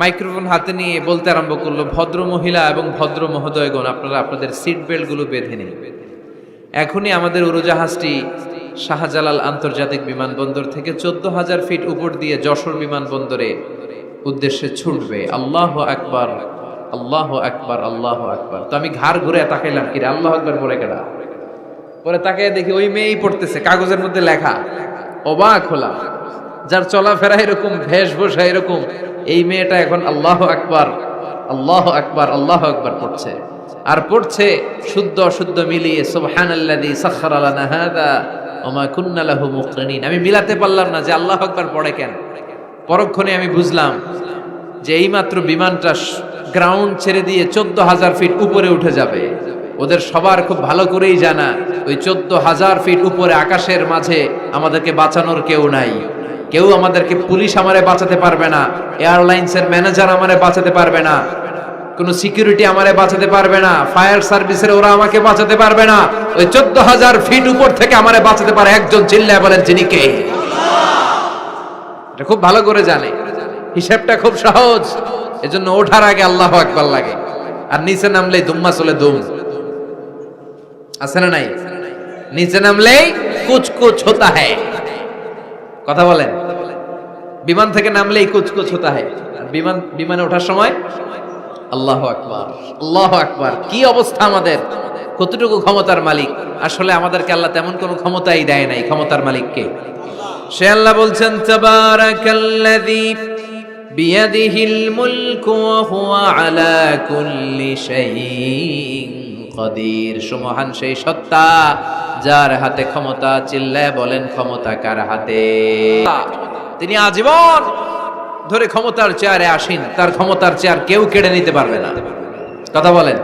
মাইক্রোফোন হাতে নিয়ে বলতে আরম্ভ করলো, ভদ্র মহিলা এবং ভদ্র মহোদয়গণ, আপনারা আপনাদের সিট বেল্ট গুলো বেঁধে নিন। এখনই আমাদের উড়োজাহাজটি শাহজালাল আন্তর্জাতিক বিমানবন্দর থেকে 14,000 ফিট উপর দিয়ে যশোর বিমানবন্দরে উদ্দেশ্যে ছুটবে। আল্লাহু আকবার, আল্লাহু আকবার, আল্লাহু আকবার। তো আমি ঘাড় ঘুরে তাকাইলাম, কিরে আল্লাহু আকবার বলে কেডা? পরে তাকাই দেখি ওই মেয়েই পড়তেছে, কাগজের মধ্যে লেখা। অবাক হলাম, যার চলাফেরা এরকম, বেশভূষা এরকম, এই মেয়েটা এখন আল্লাহু আকবার, আল্লাহু আকবার, আল্লাহু আকবার পড়ছে। আর পড়ছে শুদ্ধ অশুদ্ধ মিলিয়ে, সুবহানাল্লাযী সাখখারা লানা হাযা ওয়া মা কুন্না লাহু মুকরিনিন। আমি মিলাতে পারলাম না যে আল্লাহু আকবার পড়ে কেন। পরক্ষণে আমি বুঝলাম যে এইমাত্র বিমানটা গ্রাউন্ড ছেড়ে দিয়ে 14,000 ফিট উপরে উঠে যাবে। ওদের সবার খুব ভালো করেই জানা, ওই 14,000 ফিট উপরে আকাশের মাঝে আমাদেরকে বাঁচানোর কেউ নাই। কেউ আমাদেরকে, পুলিশ আমারে বাঁচাতে পারবে না, এয়ারলাইন্সের ম্যানেজার আমারে বাঁচাতে পারবে না, কোন সিকিউরিটি আমারে বাঁচাতে পারবে না, ফায়ার সার্ভিসের ওরা আমাকে বাঁচাতে পারবে না। ওই 14,000 ফিট উপর থেকে আমারে বাঁচাতে পারে একজন। চিল্লায় বলেন, যিনি কে? এটা খুব ভালো করে জানে, হিসাবটা খুব সহজ। এজন্য ওঠার আগে আল্লাহু আকবার লাগে, আর নিচে নামলেই দুম্মা চলে দুম। আছে না নাই? নিচে নামলেই কুছ কুছ হোতা হ্যায়। কথা বলেন, বিমান থেকে নামলেই কুছ কুছ হোতা হ্যায়। বিমানে ওঠার সময় আল্লাহু আকবার, আল্লাহু আকবার। কি অবস্থা আমাদের, কতটুকু ক্ষমতার মালিক। আসলে আমাদেরকে আল্লাহ তেমন কোনো ক্ষমতাই দেয় নাই। ক্ষমতার মালিক কে? সে আল্লাহ বলছেন, তাবারাকাল্লাযী বিয়াদিহিল মুলকু ওয়া হুয়া আলা কুল্লি শাইইন কাদির। সুমহান সেই সত্তা যার হাতে ক্ষমতা। চিল্লায় বলেন, ক্ষমতা কার হাতে? তিনি আজীবন ধরে ক্ষমতার চেয়ারে আসীন। তার ক্ষমতার চেয়ার কেউ কেড়ে নিতে পারবে না। কথা বলেন,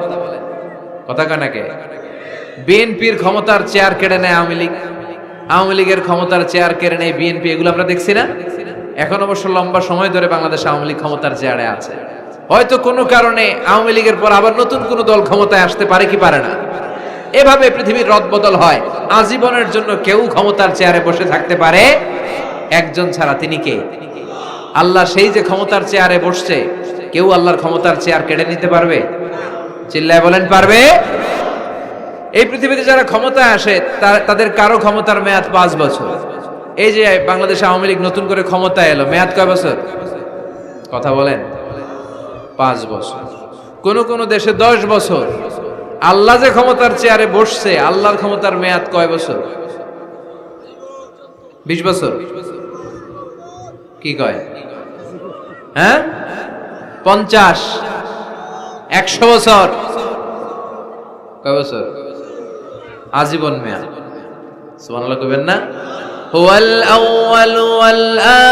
কথা কানাকে? বিএনপির ক্ষমতার চেয়ার কেড়ে নেয় আওয়ামী লীগ, আওয়ামী লীগের ক্ষমতার চেয়ার কেড়ে নেয় বিএনপি। এগুলো আমরা দেখছি না? এখন অবশ্য লম্বা সময় ধরে বাংলাদেশ আওয়ামী লীগ ক্ষমতার চেয়ারে আছে। হয়তো কোনো কারণে আওয়ামী লীগের পর আবার নতুন কোনো দল ক্ষমতায় আসতে পারে কি পারে না। এভাবে পৃথিবীর রদবদল হয়। আজীবনের জন্য কেউ ক্ষমতার চেয়ারে বসে থাকতে পারে একজন ছাড়া। তিনি কে? আল্লাহ। সেই যে ক্ষমতার চেয়ারে বসছে, কেউ আল্লাহর ক্ষমতার চেয়ার কেড়ে নিতে পারবে? চিল্লায় বলেন, পারবে? এই পৃথিবীতে যারা ক্ষমতায় আসে তাদের কারো ক্ষমতার মেয়াদ 5 বছর। এই যে বাংলাদেশ আওয়ামী লীগ নতুন করে ক্ষমতায় এলো, মেয়াদ কয় বছর? কথা বলেন, 5 বছর। কোন কোন দেশে 10 বছর। আল্লাহ যে ক্ষমতার চেয়ারে বসছে, আল্লাহর ক্ষমতার মেয়াদ কয় বছর? 20 বছর। কি কয়? হ্যাঁ, 50, 100 বছর। কয় বছর? আজীবন মেয়াদ। সুবহানাল্লাহ কইবেন না? হুয়াল আউয়ালু ওয়াল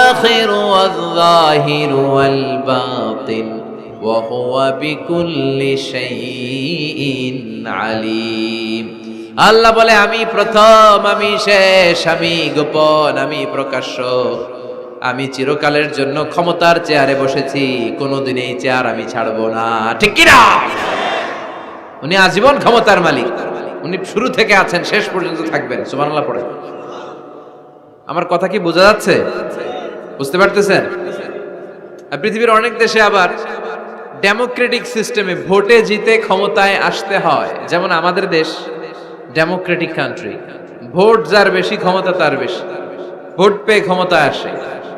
আখিরু ওয়াল যাহিরু ওয়াল বাতিন ওয়া হুয়া বিকুল্লি শাইইন আলিম। আল্লাহ বলে আমি প্রথম, আমি শেষ, আমি গোপন, আমি প্রকাশ্য। আমি চিরকালের জন্য ক্ষমতার চেয়ারে বসেছি, কোনোদিন এই চেয়ার আমি ছাড়বো না। ঠিক কি না? উনি আজীবন ক্ষমতার মালিক, উনি শুরু থেকে আছেন, শেষ পর্যন্ত থাকবেন। সুবহানাল্লাহ পড়ে। আমার কথা কি বোঝা যাচ্ছে? বুঝতে পারতেছেন? পৃথিবীর অনেক দেশে আবার ডেমোক্রেটিক সিস্টেমে ভোটে জিতে ক্ষমতায় আসতে হয়। যেমন আমাদের দেশ ডেমোক্রেটিক কান্ট্রি, ভোট যার বেশি ক্ষমতা তার বেশি, ভোট পেয়ে ক্ষমতায় আসে।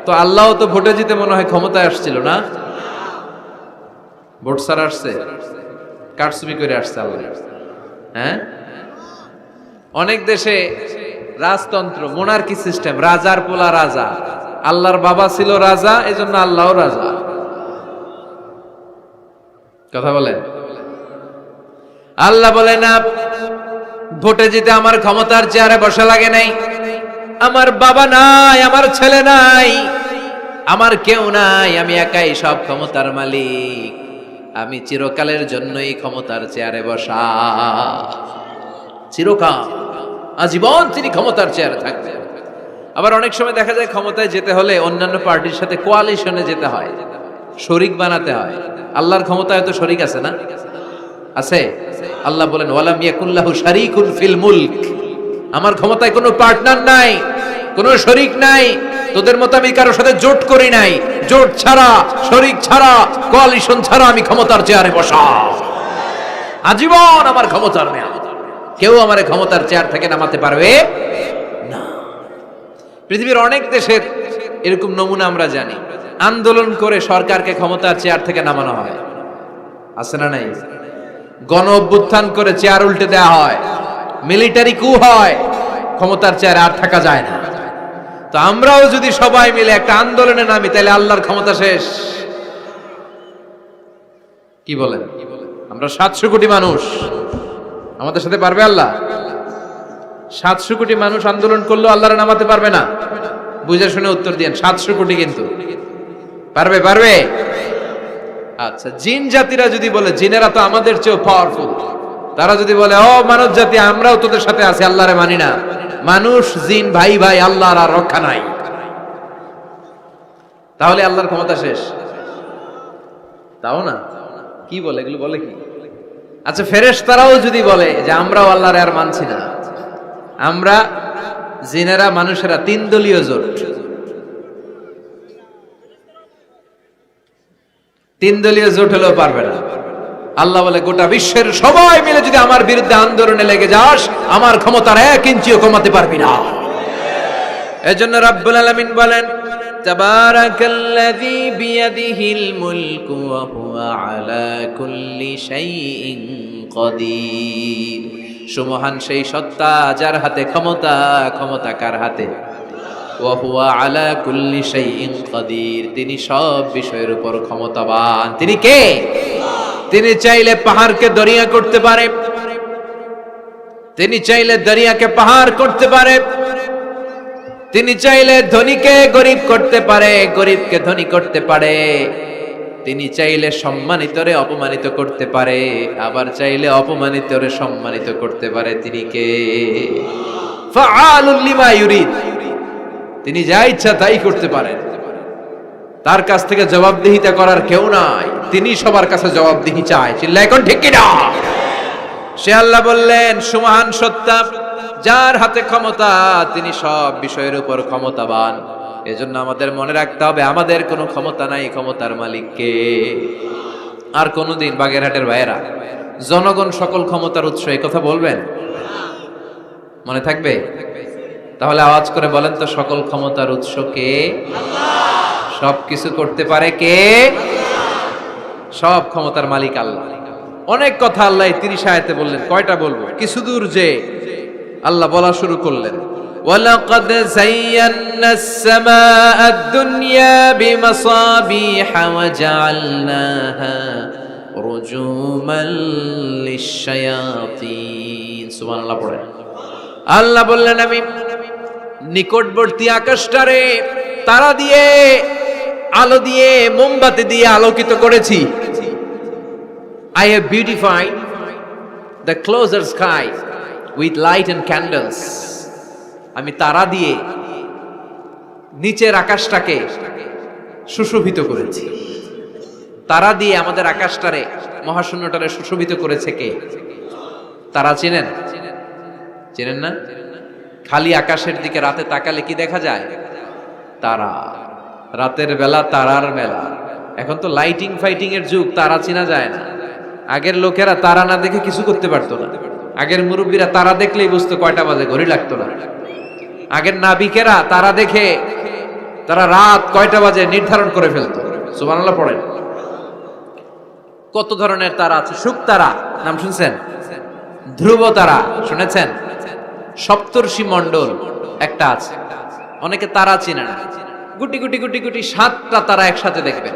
তো আল্লাহ তো ভোটে জিতে মনে হয় ক্ষমতায় আসছিল না, ভোট ছাড়া আসছে, কারচুপি করে আসছে আল্লাহ। হ্যাঁ, অনেক দেশে রাজতন্ত্র, মোনার্কি সিস্টেম, রাজার পোলা রাজা, আল্লাহর বাবা ছিল রাজা, এজন্য আল্লাহও রাজা। কথা বলেন। আল্লাহ বলে না, ভোটে জিতে আমার ক্ষমতার চেয়ারে বসা লাগে নাই, আমার বাবা নাই, আমার ছেলে নাই, আমার কেউ নাই, আমি একাই সব ক্ষমতার মালিক, আমি চিরকালের জন্যই ক্ষমতার চেয়ারে বসা। চিরকাল, আজীবন তিনি ক্ষমতার চেয়ারে থাকবেন। আবার অনেক সময় দেখা যায় ক্ষমতায় যেতে হলে অন্যান্য পার্টির সাথে কোয়ালিশনে যেতে হয়, শরিক বানাতে হয়। আল্লাহর ক্ষমতায় তো শরিক আছে না? আছে। আল্লাহ বলেন ওয়ালাম ইয়াকুল্লাহু শারীকুন ফিল মুলক, আমার ক্ষমতায় কোনো পার্টনার নাই, কোনো শরিক নাই। তোদের মতো আমি কারোর সাথে জোট করি নাই, জোট ছাড়া, শরিক ছাড়া, কোয়ালিশন ছাড়া আমি ক্ষমতার চেয়ারে বসা। আজীবন আমার ক্ষমতার মেয়াদ, কেউ আমার ক্ষমতার চেয়ার থেকে নামাতে পারবে না। পৃথিবীর অনেক দেশের এরকম নমুনা আমরা জানি, আন্দোলন করে সরকারকে ক্ষমতার চেয়ার থেকে নামানো হয়, আছে না নাই? গণ অভ্যুত্থান করে চেয়ার উল্টে দেওয়া হয়, মিলিটারি কু হয়, ক্ষমতার চেয়ারে আর থাকা যায় না। তো আমরাও যদি সবাই মিলে একটা আন্দোলনে নামি, তাহলে আল্লাহর ক্ষমতা শেষ। কি বলেন? আমরা 700 কোটি মানুষ, আমাদের সাথে পারবে আল্লাহ? 700 কোটি মানুষ আন্দোলন করলেও আল্লাহর নামাতে পারবে না? বুঝে শুনে উত্তর দিয়েন। 700 কোটি কিন্তু পারবে? পারবে? আচ্ছা, জিন জাতিরা যদি বলে, জিনেরা তো আমাদের চেয়েও পাওয়ারফুল, তারা যদি বলে ও মানব জাতি আমরাও তোদের সাথে আছি, আল্লাহরে মানি না, মানুষ জিন ভাই ভাই, আল্লাহর আর রক্ষা নাই, তাহলে আল্লাহর ক্ষমতা শেষ? তাও না। কি বলে এগুলো? বলে কি? আচ্ছা, ফেরেশতারাও যদি বলে যে আমরাও আল্লাহরে আর মানছি না, আমরা জিনেরা মানুষেরা 3 দলীয় জোট, 3 দলীয় জোট হলেও পারবে না। আল্লাহ বলে গোটা বিশ্বের সবাই মিলে যদি আমার বিরুদ্ধে আন্দোলনে লেগে যাস, আমার ক্ষমতার 1 ইঞ্চিও কমাতে পারবি না। এজন্য রাব্বুল আলামিন বলেন তাবারাকাল্লাযী বিয়াদিহিল মুলকু ওয়া হুয়া আলা কুল্লি শাইইন কাদির। সুমহান সেই সত্তা যার হাতে ক্ষমতা, ক্ষমতা কার হাতে? ওয়া হুয়া আলা কুল্লি শাইইন কাদির, তিনি সব বিষয়ের উপর ক্ষমতাবান। তিনি কে? তিনি চাইলে পাহাড়কে দরিয়া করতে পারে, তিনি চাইলে দরিয়াকে পাহাড় করতে পারে, তিনি চাইলে ধনীকে গরিব করতে পারে, গরিবকে ধনী করতে পারে, তিনি চাইলে সম্মানিতরে অপমানিত করতে পারে, আবার চাইলে অপমানিতরে সম্মানিত করতে পারে। তিনি কে? ফাআলুল লিমা ইউরিদ, তিনি যা ইচ্ছা তাই করতে পারেন, তার কাছ থেকে জবাবদিহিতা করার কেউ নাই, তিনি সবার কাছে জবাবদিহি চায়। চিল্লায় এখন ঠিক কিনা? সে আল্লাহ বললেন সুমহান সত্তা যার হাতে ক্ষমতা, তিনি সব বিষয়ের উপর ক্ষমতাবান। এজন্য আমাদের মনে রাখতে হবে আমাদের কোনো ক্ষমতা নাই, ক্ষমতার মালিক কে? আর কোনদিন বাগেরহাটের ভাইয়েরা জনগণ সকল ক্ষমতার উৎস, এই কথা বলবেন? মনে থাকবে? তাহলে আওয়াজ করে বলেন তো, সকল ক্ষমতার উৎস কে? সব কিছু করতে পারে কে? সব ক্ষমতার মালিক আল্লাহ। অনেক কথা আল্লাহ 30 আয়াতে বললেন, কয়টা বলবো? কিছু দূর যে আল্লাহ বলা শুরু করলেন ওয়ালাকাদ যায়্যানাস সামাআদ দুনিয়া বিমাসাবিহা ওয়া জাআলনাহা রুজুমান লিশ-শায়াতিন। সুবহানাল্লাহ পড়েন। আল্লাহ বললেন আমি নিকটবর্তী আকাশটারে তারা দিয়ে, আলো দিয়ে, মোমবাতি দিয়ে আলোকিত করেছি। I have beautified the closer sky with light and candles. আমি তারা দিয়ে নিচের আকাশটাকে সুশোভিত করেছি। তারা দিয়ে আমাদের আকাশটারে, মহাশূন্যটারে সুশোভিত করেছে কে? তারা চেনেন? চেনেন না? খালি আকাশের দিকে রাতে তাকালে কি দেখা যায়? তারা। রাতের বেলা তারার মেলা। এখন তো লাইটিং ফাইটিং এর যুগ, তারা চেনা যায় না। আগের লোকেরা তারা না দেখে কিছু করতে পারতো না। আগের মুরব্বীরা তারা দেখলেই বুঝতো কয়টা বাজে, ঘড়ি লাগতো না। আগের নাবিকেরা তারা দেখে তারা রাত কয়টা বাজে নির্ধারণ করে ফেলতো। সুবহানাল্লাহ পড়েন। কত ধরনের তারা আছে। শুক তারা নাম শুনছেন? ধ্রুব তারা শুনেছেন? সপ্তর্ষি মণ্ডল একটা আছে, অনেকে তারা চিনে না। গুটি গুটি গুটি গুটি 7টা তারা একসাথে দেখবেন,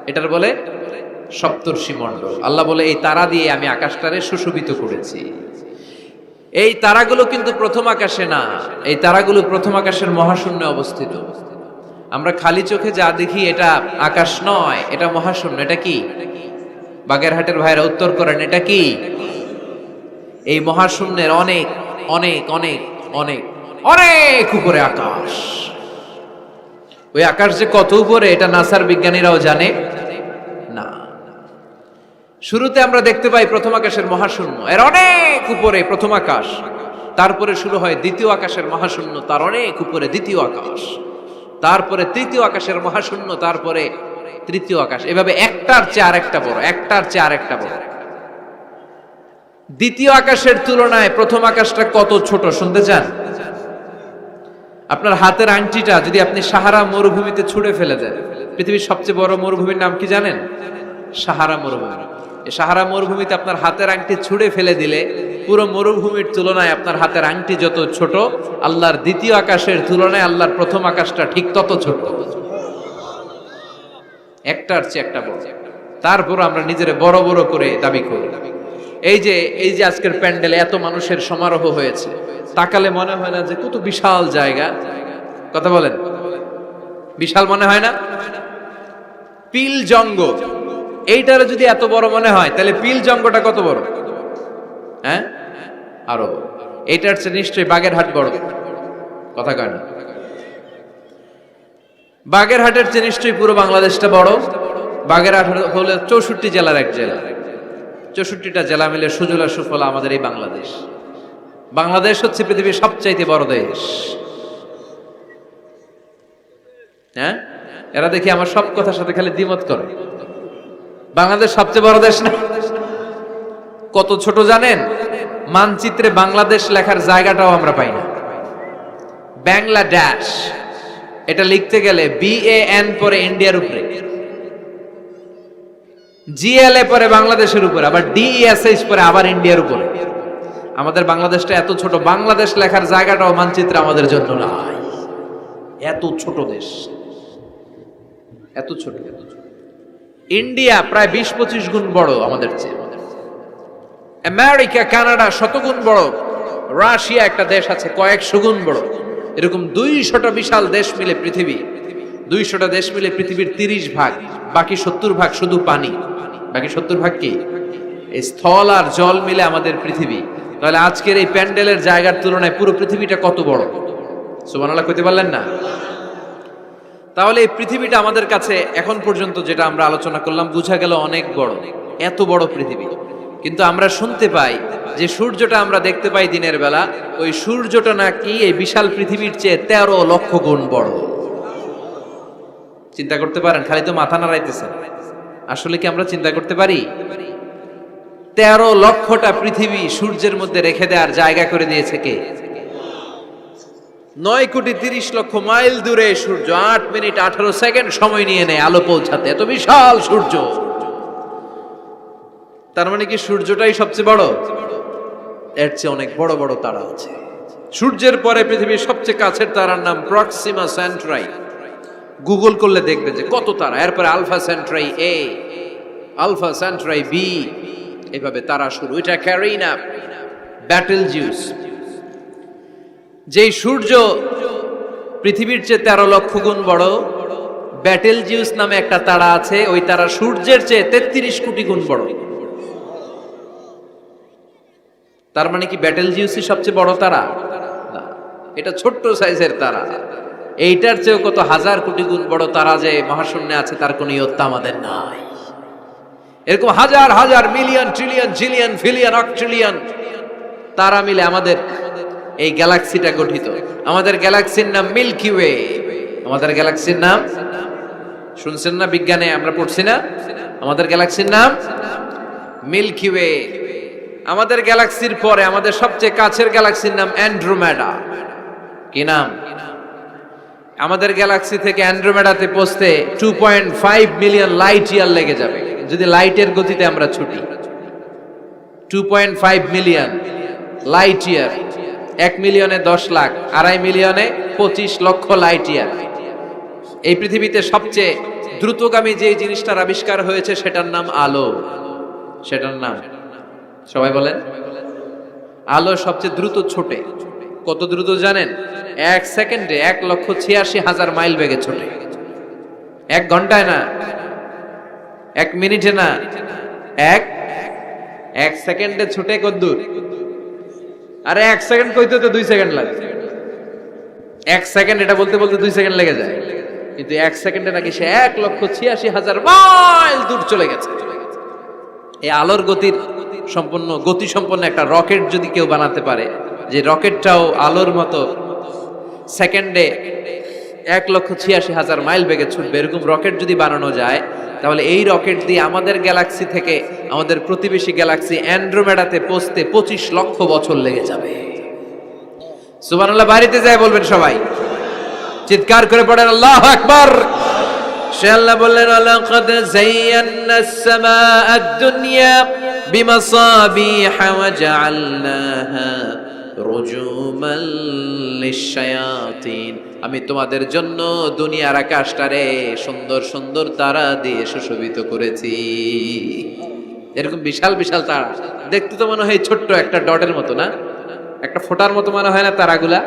এটার বলে সপ্তর্ষি মণ্ডল। আল্লাহ বলে এই তারা দিয়ে আমি আকাশটারে সুশোভিত করেছি। এই তারাগুলো কিন্তু প্রথম আকাশে না, এই তারাগুলো প্রথম আকাশের মহাশূন্যে অবস্থিত। আমরা খালি চোখে যা দেখি এটা আকাশ নয়, এটা মহাশূন্য। এটা কি? বাগেরহাটের ভাইরা উত্তর করেন, এটা কি? এই মহাশূন্যের অনেক অনেক অনেক অনেক অনেক উপরে আকাশ। ওই আকাশ যে কত উপরে এটা নাসার বিজ্ঞানীরাও জানে না। শুরুতে আমরা দেখতে পাই প্রথম আকাশের মহাশূন্য, এর অনেক উপরে প্রথম আকাশ। তারপরে শুরু হয় দ্বিতীয় আকাশের মহাশূন্য, তার অনেক উপরে দ্বিতীয় আকাশ। তারপরে তৃতীয় আকাশের মহাশূন্য, তারপরে তৃতীয় আকাশ। এভাবে একটার চেয়ে আরেকটা বড়, একটার চেয়ে আরেকটা বড়। দ্বিতীয় আকাশের তুলনায় প্রথম আকাশটা কত ছোট শুনতে চান? আপনার হাতের আংটিটা যদি আপনি সাহারা মরুভূমিতে ছুঁড়ে ফেলে দেন, পৃথিবীর সবচেয়ে বড় মরুভূমির নাম কি জানেন? সাহারা মরুভূমি। এই সাহারা মরুভূমিতে আপনার হাতের আংটি ছুঁড়ে ফেলে দিলে পুরো মরুভূমির তুলনায় আপনার হাতের আংটি যত ছোট, আল্লাহর দ্বিতীয় আকাশের তুলনায় আল্লাহর প্রথম আকাশটা ঠিক তত ছোট। একটার চেয়ে একটা বড়। তারপর আমরা নিজের বড় বড় করে দাবি করি। এই যে আজকের প্যান্ডেলে এত মানুষের সমারোহ হয়েছে, তাকালে মনে হয় না যে কত বিশাল জায়গা? কথা বলেন, বিশাল মনে হয় না? পিল জঙ্গ এইটার যদি এত বড় মনে হয়, তাহলে পিল জঙ্গটা কত বড়? হ্যাঁ, আরো। এইটার চেয়ে নিশ্চয়ই বাগেরহাট বড়। কথা কয় না? বাগেরহাটের চেয়ে নিশ্চয়ই পুরো বাংলাদেশটা বড়। বাগেরহাট হলো 64 জেলার এক জেলা। 64টা জেলা মিলে সুজলা সুফলা আমাদের এই বাংলাদেশ। বাংলাদেশ হচ্ছে পৃথিবীর সবচাইতে বড় দেশ। হ্যাঁ, এরা দেখি আমার সব কথার সাথে খালি দ্বিমত করে। বাংলাদেশ সবচেয়ে বড় দেশ না? কত ছোট জানেন? মানচিত্রে বাংলাদেশ লেখার জায়গাটাও আমরা পাই না। বাংলাদেশ এটা লিখতে গেলে BAN পরে ইন্ডিয়ার উপরে, GLA পরে বাংলাদেশের উপরে, আবার DESH পরে আবার ইন্ডিয়ার উপরে। আমাদের বাংলাদেশটা এত ছোট, বাংলাদেশ লেখার জায়গাটাও মানচিত্রে আমাদের জন্য নাই। এত ছোট দেশ, এত ছোট। ইন্ডিয়া প্রায় 20-25 গুণ বড় আমাদের চেয়ে। আমেরিকা, কানাডা শতগুণ বড়। রাশিয়া একটা দেশ আছে কয়েকশো গুণ বড়। এরকম 200টা বিশাল দেশ মিলে পৃথিবী, 200টা দেশ মিলে পৃথিবীর 30 ভাগ, বাকি 70 ভাগ শুধু পানি। বাকি 70 ভাগ কি? এই স্থল আর জল মিলে আমাদের পৃথিবী। তাহলে আজকের এই প্যান্ডেলের জায়গার তুলনায় পুরো পৃথিবীটা কত বড়? সুবহানাল্লাহ কইতে পারলেন না? তাহলে এই পৃথিবীটা আমাদের কাছে এখন পর্যন্ত যেটা আমরা আলোচনা করলাম বোঝা গেল অনেক বড়, এত বড় পৃথিবী। কিন্তু আমরা শুনতে পাই যে সূর্যটা আমরা দেখতে পাই দিনের বেলা, ওই সূর্যটা নাকি এই বিশাল পৃথিবীর চেয়ে 13 লক্ষ গুণ বড়। চিন্তা করতে পারেন? খালি তো মাথা নাড়াইতেছেন। আসলে কি আমরা চিন্তা করতে পারি? 13 লক্ষটা পৃথিবী সূর্যের মধ্যে রেখে দেওয়ার জায়গা করে দিয়েছে কে? 9,30,00,000 মাইল দূরে সূর্য 8 মিনিট 18 সেকেন্ড সময় নিয়ে নেয় আলো পৌঁছাতে। এত বিশাল সূর্য। তার মানে কি সূর্যটাই সবচেয়ে বড়? এর চেয়ে অনেক বড় বড় তারা আছে। সূর্যের পরে পৃথিবীর সবচেয়ে কাছের তারার নাম প্রক্সিমা সেন্ট্রাই। গুগল করলে দেখবে যে কত তারা। এরপরে alpha Centauri A, alpha Centauri B, এভাবে তারা শুরু। এটা ক্যারিনা, ব্যাটেল জিউস। যেই সূর্য পৃথিবীর চেয়ে 13 লক্ষ গুণ বড় ব্যাটেল জিউস নামে একটা তারা আছে, ওই তারা সূর্যের চেয়ে 33 কোটি গুণ বড়। তার মানে কি ব্যাটেল জিউসই সবচেয়ে বড় তারা? না, এটা ছোট্ট সাইজের তারা। এইটার চেয়েও কত হাজার কোটি গুণ বড় তারা যে মহাশূন্যে আছে তার কোনো ইয়ত্তা আমাদের নাই। এরকম হাজার হাজার million trillion zillion pillion octillion তারা মিলে আমাদের এই গ্যালাক্সিটা গঠিত। আমাদের গ্যালাক্সির নাম মিল্কি ওয়ে। আমাদের গ্যালাক্সির নাম শুনছেন না? বিজ্ঞানে আমরা পড়ছি না? আমাদের গ্যালাক্সির নাম মিল্কি ওয়ে। আমাদের গ্যালাক্সির পরে আমাদের সবচেয়ে কাছের গ্যালাক্সির নাম অ্যান্ড্রোমেডা। কি নাম? আমাদের গ্যালাক্সি থেকে অ্যান্ড্রোমেডাতে পৌঁছতে 2.5 মিলিয়ন লাইট ইয়ার লেগে যাবে যদি লাইটের গতিতে আমরা ছুটি। 2.5 মিলিয়ন লাইট ইয়ার। 1 মিলিয়নে 10 লাখ, 2.5 মিলিয়নে 25 লক্ষ লাইট ইয়ার। এই পৃথিবীতে সবচেয়ে দ্রুতগামী যে জিনিসটার আবিষ্কার হয়েছে সেটার নাম আলো। সেটার নাম সবাই বলেন। আলো সবচেয়ে দ্রুত ছোটে। কত দ্রুত জানেন? 1 সেকেন্ডে 1,86,000 মাইল বেগে ছোটে। 1 ঘন্টায় না, 1 মিনিটে না, এক সেকেন্ডে ছুটে কত দূর? আরে 1 সেকেন্ড কইতে তো 2 সেকেন্ড লাগে। 1 সেকেন্ড এটা বলতে বলতে 2 সেকেন্ড লেগে যায়, কিন্তু 1 সেকেন্ডে নাকি সে 1,86,000 মাইল দূর চলে গেছে। এই আলোর গতি সম্পন্ন একটা রকেট যদি কেউ বানাতে পারে, যে রকেটটাও আলোর মতো সেকেন্ডে 1,86,000 মাইল বেগে ছুটবে, এরকম রকেট যদি বানানো যায়, তাহলে এই রকেট দিয়ে আমাদের গ্যালাক্সি থেকে আমাদের প্রতিবেশী গ্যালাক্সি অ্যান্ড্রোমেডাতে পৌঁছতে 25 লক্ষ বছর লেগে যাবে। সুবহানাল্লাহ। বাড়িতে যায় বলবেন সবাই, চিৎকার করে পড়েন আল্লাহু আকবার। সে আল্লাহ বললেন, লাকাদ যায়্যানাস সামাআদ দুনিয়া বিমাসাবিহা ওয়া জাআলনাহা রুজুমান লিশ-শায়াতিন। আমি তোমাদের জন্য দুনিয়ার আকাশটারে সুন্দর সুন্দর তারা দিয়ে সুশোভিত করেছি। এরকম বিশাল বিশাল তারা দেখতে তো মনে হয় ছোট্ট একটা ডটের মতো, না? একটা ফোঁটার মতো মনে হয় না তারাগুলা?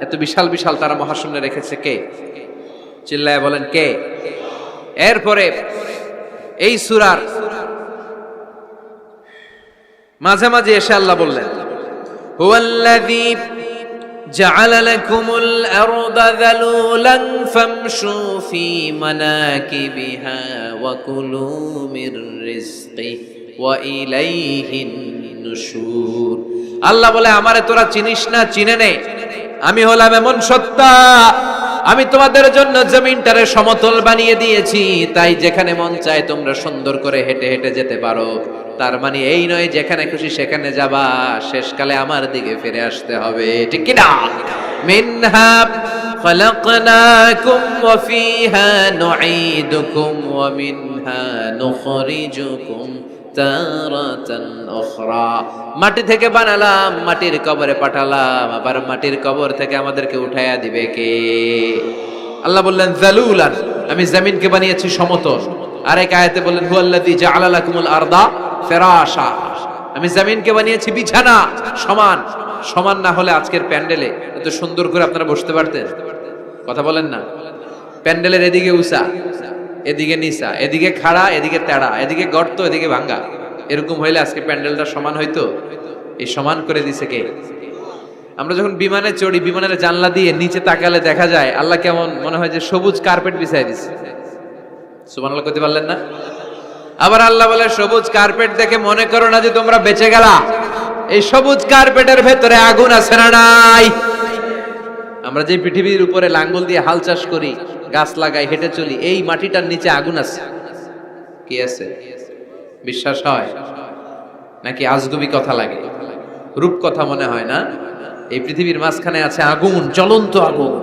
এত বিশাল বিশাল তারা মহাশূন্যে রেখেছে কে? চিল্লায় বলেন কে? এরপরে এই সূরার মাঝামাঝি এসে আল্লাহ বললেন, হুয়াল্লাযী জাআলা লাকুমুল আরদা যালুলান ফামশু ফী মানাকিবিহা ওয়া কুলু মির রিজকিহি ওয়া ইলাইহিন নুশুর। আল্লাহ বলে, আমারে তোরা চিনিস না, চিনে নে। আমি হলাম এমন সত্তা, আমি তোমাদের জন্য জমিনটারে সমতল বানিয়ে দিয়েছি, তাই যেখানে মন চায় তোমরা সুন্দর করে হেঁটে হেঁটে যেতে পারো। তার মানে এই নয় যেখানে খুশি সেখানে যাবা, শেষকালে আমার দিকে ফিরে আসতে হবে, ঠিক কি না? মিনহা খালাকনাকুম ওয়া ফিহা নুঈদুকুম ওয়া মিনহা নুখরিজুকুম তারাতান উখরা। মাটি থেকে বানালাম, মাটির কবরে পাঠালাম, আবার মাটির কবর থেকে আমাদেরকে উঠায়া দিবে কে? আল্লাহ বললেন যালুলান, আমি জমিনকে বানিয়েছি সমতল। আরেক আয়াতে বললেন হুয়াল্লাযী জাআলা লাকুমুল আরদা ফিরাশা, আমি জমিনকে বানিয়েছি বিছানা। সমান সমান না হলে আজকের প্যান্ডেলে এত সুন্দর করে আপনারা বসতে পারতেন? কথা বলেন না। প্যান্ডেলের এদিকে উঁচা, এদিকে নিচা, এদিকে খাড়া, এদিকে তেড়া, এদিকে গর্ত, এদিকে ভাঙ্গা, এরকম হইলে আজকে প্যান্ডেলটা সমান হইতো? এই সমান করে দিছে কে? আমরা যখন বিমানে চড়ি, বিমানের জানলা দিয়ে নিচে তাকালে দেখা যায় আল্লাহ কেমন মনে হয় যে সবুজ কার্পেট বিছাই দিছে। সুবহানাল্লাহ কইতে পারলেন না? আবার আল্লাহ বলে, সবুজ কার্পেট দেখে মনে করো না যে তোমরা বেঁচে গেলা, এই সবুজ কার্পেটের ভেতরে আগুন আছে না নাই? আমরা যে পৃথিবীর উপরে লাঙ্গল দিয়ে হাল চাষ করি, গাছ লাগাই, হেঁটে চলি, এই মাটিটার নিচে আগুন আছে। কি আছে? বিশ্বাস হয় নাকি আজগুবি কথা লাগে? রূপ কথা মনে হয় না? এই পৃথিবীর মাঝখানে আছে আগুন, জ্বলন্ত আগুন।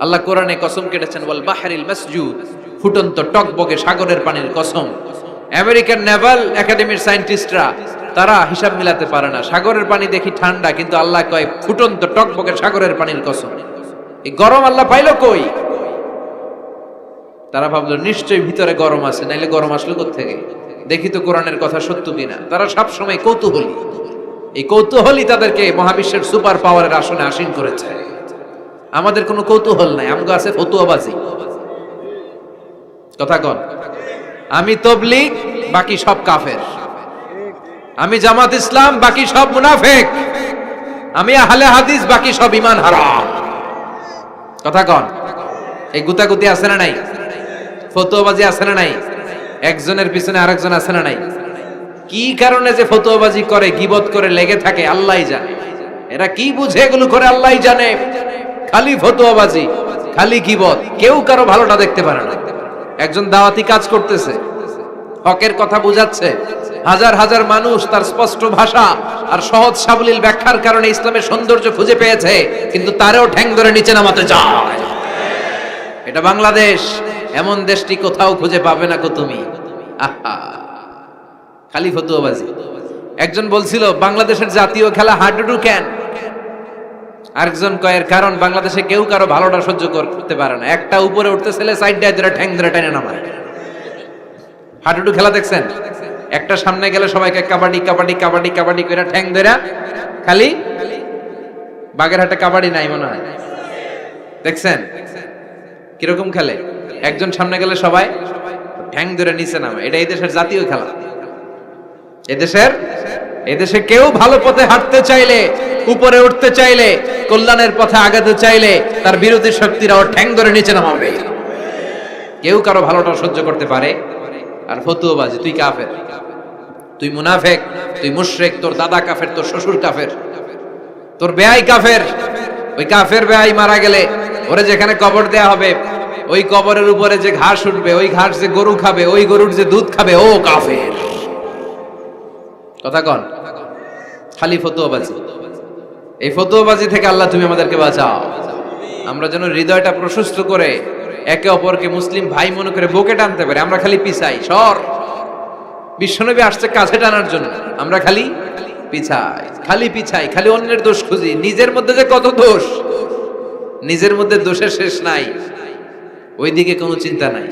আল্লাহ কোরআনে কসম কেটেছেন, ওয়াল বাহরিল মাসজুদ, ফুটন্ত টকবগে সাগরের পানির কসম। আমেরিকান নেভাল একাডেমির সায়েন্টিস্টরা তারা হিসাব মিলাতে পারে না, সাগরের পানি দেখি ঠান্ডা, কিন্তু আল্লাহ কয় ফুটন্ত টকবগে সাগরের পানির কসম। এই গরম আল্লাহ পাইলো কই? তারা ভাবলো নিশ্চয়ই ভিতরে গরম আছে, নাইলে গরম আসলো কোত্থেকে? দেখি তো কোরআনের কথা সত্য কিনা। তারা সব সময় কৌতূহলী, এই কৌতূহলী তাদেরকে মহাবিশ্বের সুপার পাওয়ারের আসনে আসীন করেছে। আমাদের কোনো কৌতূহল নাই, আমগো আছে ফতুয়াবাজি। কথা কন, আমি তবলিগ, বাকি সব কাফের। আমি জামাত ইসলাম, বাকি সব মুনাফিক। আমি আহলে হাদিস, বাকি সব ঈমান হারাম। কথা কন, এই গুতাগুতি আছে না নাই? ফতুয়াবাজি আছে না নাই? একজনের পিছনে আরেকজন আছে না নাই? কি কারণে যে ফতুয়াবাজি করে, গীবত করে লেগে থাকে আল্লাহই জানে। এরা কি বুঝে এগুলো করে আল্লাহই জানে। খালি ফতুয়াবাজি, খালি গীবত, কেউ কারো ভালোটা দেখতে পারে না। একজন দাওয়াতি কাজ করতেছে, হকের কথা বুঝাচ্ছে, হাজার হাজার মানুষ তার স্পষ্ট ভাষা আর সহজ সাবলীল ব্যাখ্যার কারণে ইসলামের সৌন্দর্য খুঁজে পেয়েছে, কিন্তু তারেও ঠ্যাং ধরে নিচে নামাতে চায়। এটা বাংলাদেশ, এমন দেশটি কোথাও খুঁজে পাবে না কো তুমি। আহা, খালি ফতুয়াবাজি। একজন বলছিল বাংলাদেশের জাতীয় খেলা হাডুডু কেন? আরেকজন কয়ের কারণ বাংলাদেশে কেউ কারো ভালোটা সহ্য করতে পারে না। একটা উপরে উঠতে ছেলে সাইড দিয়ে ধরে ঠ্যাং ধরে টেনে নামায়। হাডুডু খেলা দেখছেন? একটা সামনে গেলে সবাইকে কাবাডি কাবাডি কাবাডি কাবাডি করে ঠ্যাং ধরে, খালি বাগেরহাটে কাবাডি নাই মনে হয়, দেখছেন কিরকম খেলে? একজন সামনে গেলে সবাই ঠ্যাং ধরে নিচে নামে। এটা এই দেশের জাতীয় খেলা। এদেশে কেউ ভালো পথে হাঁটতে চাইলে, উপরে উঠতে চাইলে, কল্যাণের পথে আগাতে চাইলে তার বিরোধী শক্তিরা ওর ঠ্যাং ধরে নিচে নামাবে। কেউ কারো ভালোটা সহ্য করতে পারে? আর ফতুয়াবাজি, তুই কাফের, তুই মুনাফিক, তুই মুশরিক, তোর দাদা কাফের, তোর শ্বশুর কাফের, তোর বেয়াই কাফের। ওই কাফের বেয়াই মারা গেলে ওরে যেখানে কবর দেয়া হবে, ওই কবরের উপরে যে ঘাস উঠবে, ওই ঘাস যে গরু খাবে, ওই গরুর যে দুধ খাবে, ও কাফের। কথা কন, খালি ফতুয়াবাজি। এই ফতুয়াবাজি থেকে আল্লাহ তুমি আমাদেরকে বাঁচাও। আমরা যেন হৃদয়টা প্রশস্ত করে একে অপরকে মুসলিম ভাই মনে করে বুকে টানতে পারি। আমরা খালি পিছাই, সর। বিশ্বনবী আসছে কাছে টানার জন্য, আমরা খালি পিছাই, খালি অন্যের দোষ খুঁজি। নিজের মধ্যে যে কত দোষ, নিজের মধ্যে দোষের শেষ নাই, ওইদিকে কোনো চিন্তা নাই।